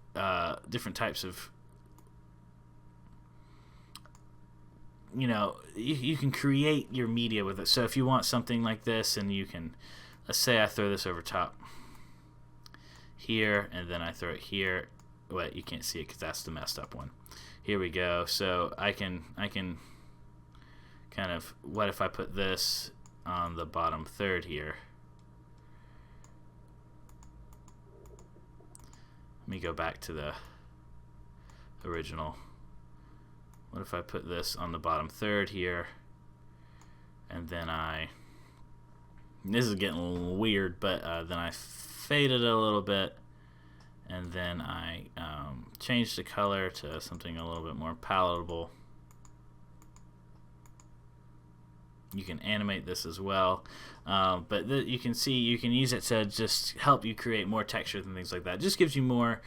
you can create your media with it. So if you want something like this, and you can, let's say I throw this over top here, and then I throw it here. Well, you can't see it because that's the messed up one. Here we go. So I can kind of, what if I put this on the bottom third here? Let me go back to the original. What if I put this on the bottom third here, and then this is getting a little weird, but then I fade it a little bit, and then I change the color to something a little bit more palatable. You can animate this as well, but you can see you can use it to just help you create more textures and things like that. It just gives you more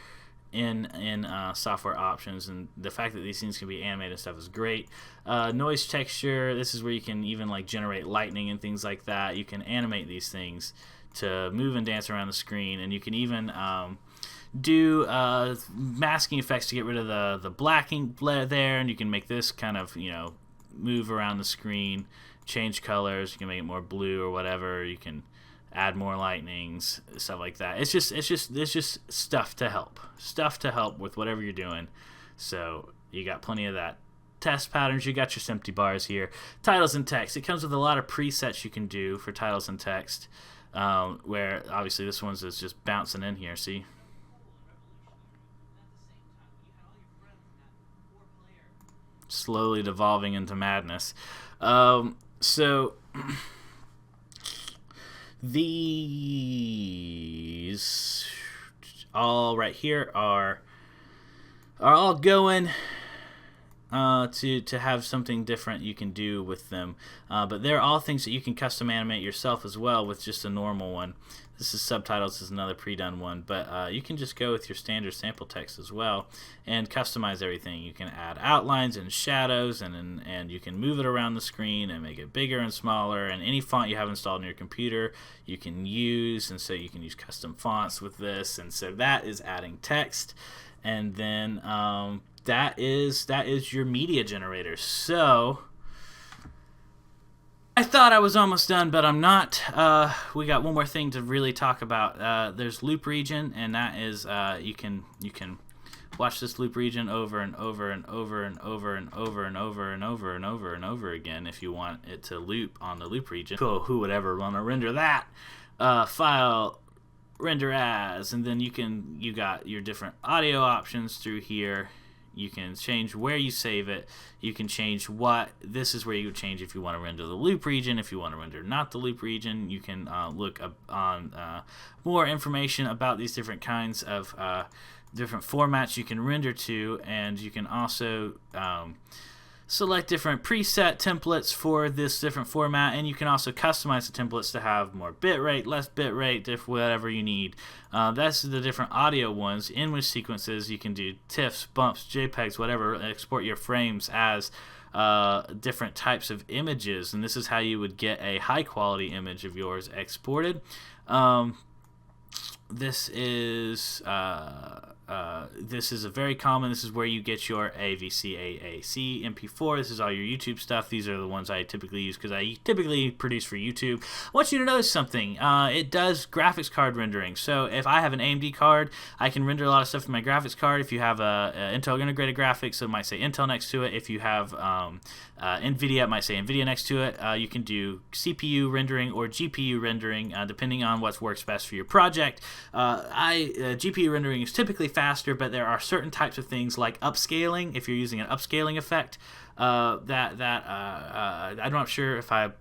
in software options, and the fact that these things can be animated and stuff is great. Noise texture, this is where you can even like generate lightning and things like that. You can animate these things to move and dance around the screen, and you can even do masking effects to get rid of the blacking there, and you can make this kind of move around the screen, change colors. You can make it more blue or whatever. You can add more lightnings, stuff like that. It's just stuff to help with whatever you're doing. So you got plenty of that. Test patterns, you got your empty bars here. Titles and text, it comes with a lot of presets you can do for titles and text, where obviously this one's is just bouncing in here. See, slowly devolving into madness. So these all right here are all going to have something different you can do with them, but they're all things that you can custom animate yourself as well with just a normal one. This is subtitles, this is another pre-done one, but you can just go with your standard sample text as well and customize everything. You can add outlines and shadows, and you can move it around the screen and make it bigger and smaller, and any font you have installed on your computer you can use, and so you can use custom fonts with this, and so that is adding text. And then that is your media generator. So I thought I was almost done, but I'm not. We got one more thing to really talk about. There's loop region, and that is you can watch this loop region over and over and over and over and over and over and over and over and over again if you want it to loop on the loop region. Cool, who would ever want to render that? File, render as, and then you got your different audio options through here. You can change where you save it. You can change this is where you would change if you want to render the loop region. If you want to render not the loop region, you can look up on more information about these different kinds of different formats you can render to, and you can also select different preset templates for this different format, and you can also customize the templates to have more bitrate, less bitrate, whatever you need. That's the different audio ones. Image sequences, you can do TIFFs, bumps, JPEGs, whatever. Export your frames as different types of images, and this is how you would get a high quality image of yours exported. This is a very common. This is where you get your AVC, AAC, MP4. This is all your YouTube stuff. These are the ones I typically use because I typically produce for YouTube. I want you to notice something. It does graphics card rendering. So if I have an AMD card, I can render a lot of stuff from my graphics card. If you have a Intel integrated graphics, so it might say Intel next to it. If you have NVIDIA, it might say NVIDIA next to it. You can do CPU rendering or GPU rendering, depending on what works best for your project. GPU rendering is typically faster, but there are certain types of things like upscaling. If you're using an upscaling effect, I'm not sure if I'm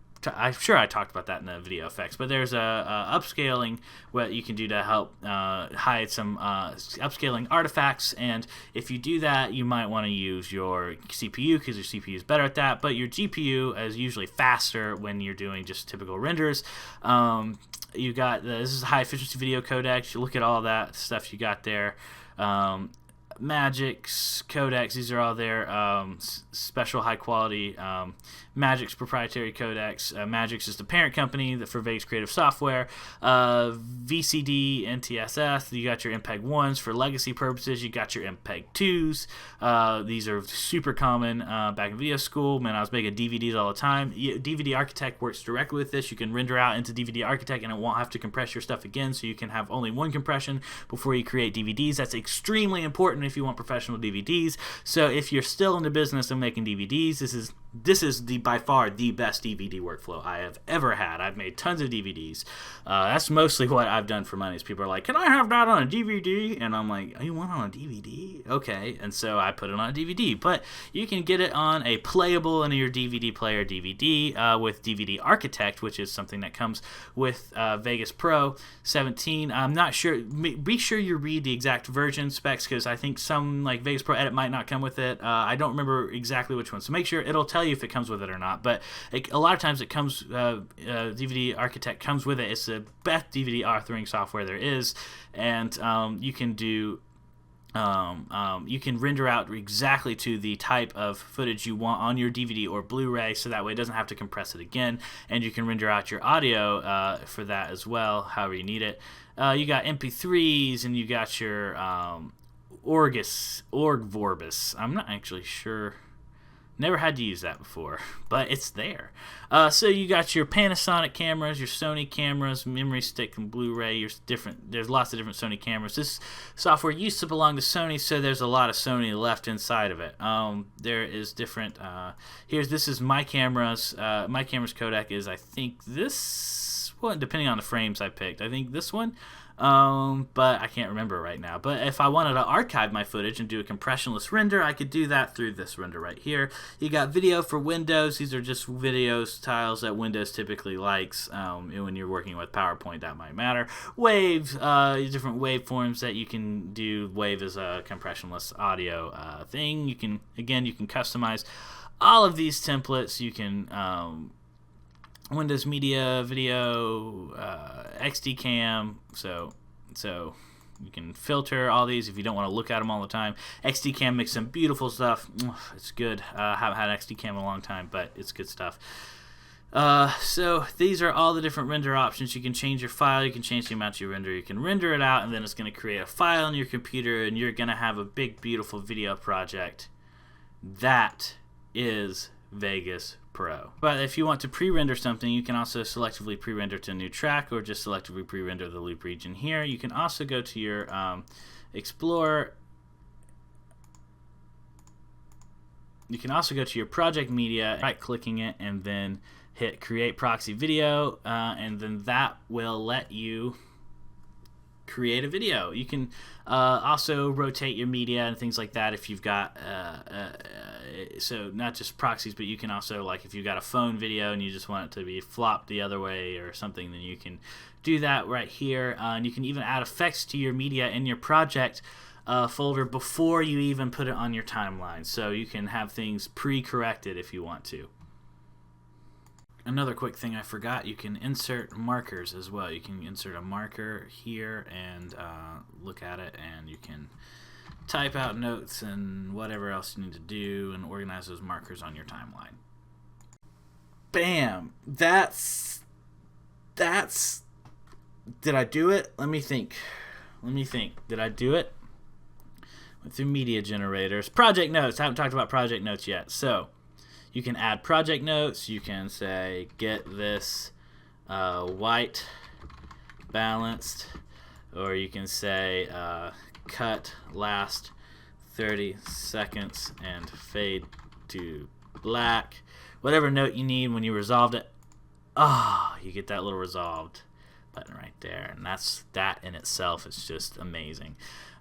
sure I talked about that in the video effects, but there's a upscaling what you can do to help hide some upscaling artifacts, and if you do that, you might want to use your CPU because your CPU is better at that, but your GPU is usually faster when you're doing just typical renders. You got this is a high efficiency video codec. You look at all that stuff you got there. Magic's codecs, these are all their special high quality Magic's proprietary codecs. Magic's is the parent company for Vegas Creative Software. VCD, NTSS, you got your MPEG 1s for legacy purposes. You got your MPEG 2s. These are super common back in video school. Man, I was making DVDs all the time. DVD Architect works directly with this. You can render out into DVD Architect and it won't have to compress your stuff again, so you can have only one compression before you create DVDs. That's extremely important if you want professional DVDs. So if you're still in the business of making DVDs, this is by far the best DVD workflow I have ever had. I've made tons of DVDs. That's mostly what I've done for money. Is people are like, "Can I have that on a DVD?" And I'm like, "Oh, you want it on a DVD? Okay." And so I put it on a DVD. But you can get it on a playable in your DVD player DVD with DVD Architect, which is something that comes with Vegas Pro 17. I'm not sure. Be sure you read the exact version specs because I think some like Vegas Pro Edit might not come with it. I don't remember exactly which one. So make sure it'll tell you if it comes with it or not, but a lot of times it comes DVD Architect comes with it. It's the best DVD authoring software there is, and you can do you can render out exactly to the type of footage you want on your DVD or Blu-ray, so that way it doesn't have to compress it again, and you can render out your audio for that as well, however you need it. You got MP3s, and you got your Vorbis. I'm not actually sure. Never had to use that before, but it's there. So you got your Panasonic cameras, your Sony cameras, memory stick and Blu-ray. There's lots of different Sony cameras. This software used to belong to Sony, so there's a lot of Sony left inside of it. There is different. This is my cameras. My camera's codec is, I think, this one, depending on the frames I picked. I think this one. But I can't remember right now. But if I wanted to archive my footage and do a compressionless render, I could do that through this render right here. You got video for Windows. These are just video styles that Windows typically likes. When you're working with PowerPoint, that might matter. Wave, different waveforms that you can do. Wave is a compressionless audio thing. You can customize all of these templates. You can Windows Media, Video, XD-Cam, so you can filter all these if you don't want to look at them all the time. XD-Cam makes some beautiful stuff. It's good. I haven't had XD-Cam in a long time, but it's good stuff. So these are all the different render options. You can change your file, you can change the amount you render, you can render it out, and then it's going to create a file on your computer, and you're going to have a big, beautiful video project. That is Vegas Pro. But if you want to pre-render something, you can also selectively pre-render to a new track, or just selectively pre-render the loop region here. You can also go to your Explorer. You can also go to your project media, right-clicking it, and then hit Create Proxy Video, and then that will let you create a video. You can also rotate your media and things like that if you've got so not just proxies, but you can also, like, if you've got a phone video and you just want it to be flopped the other way or something, then you can do that right here. And you can even add effects to your media in your project folder before you even put it on your timeline, so you can have things pre-corrected if you want to. Another quick thing I forgot, you can insert markers as well. You can insert a marker here and look at it, and you can type out notes and whatever else you need to do and organize those markers on your timeline. Bam! That's did I do it? Let me think. Did I do it? Went through media generators. Project notes. I haven't talked about project notes yet. So you can add project notes. You can say get this white balanced, or you can say cut last 30 seconds and fade to black. Whatever note you need when you resolved it. You get that little resolved button right there, and that in itself is just amazing.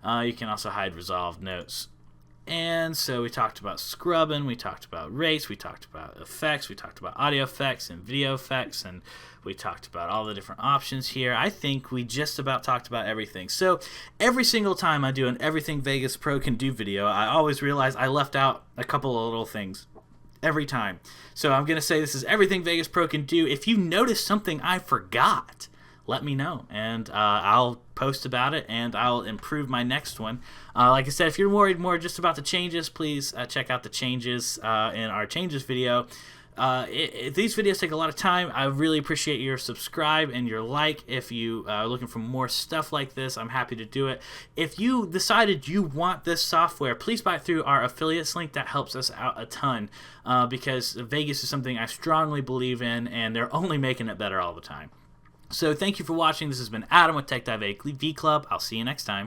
You can also hide resolved notes. And so we talked about scrubbing, we talked about rates, we talked about effects, we talked about audio effects and video effects, and we talked about all the different options here. I think we just about talked about everything. So every single time I do an Everything Vegas Pro Can Do video, I always realize I left out a couple of little things every time. So I'm going to say this is Everything Vegas Pro Can Do. If you notice something I forgot, let me know, and I'll post about it, and I'll improve my next one. Like I said, if you're worried more just about the changes, please check out the changes in our changes video. These videos take a lot of time. I really appreciate your subscribe and your like. If you are looking for more stuff like this, I'm happy to do it. If you decided you want this software, please buy it through our affiliates link. That helps us out a ton because Vegas is something I strongly believe in, and they're only making it better all the time. So thank you for watching. This has been Adam with Tech Dive AV Club. I'll see you next time.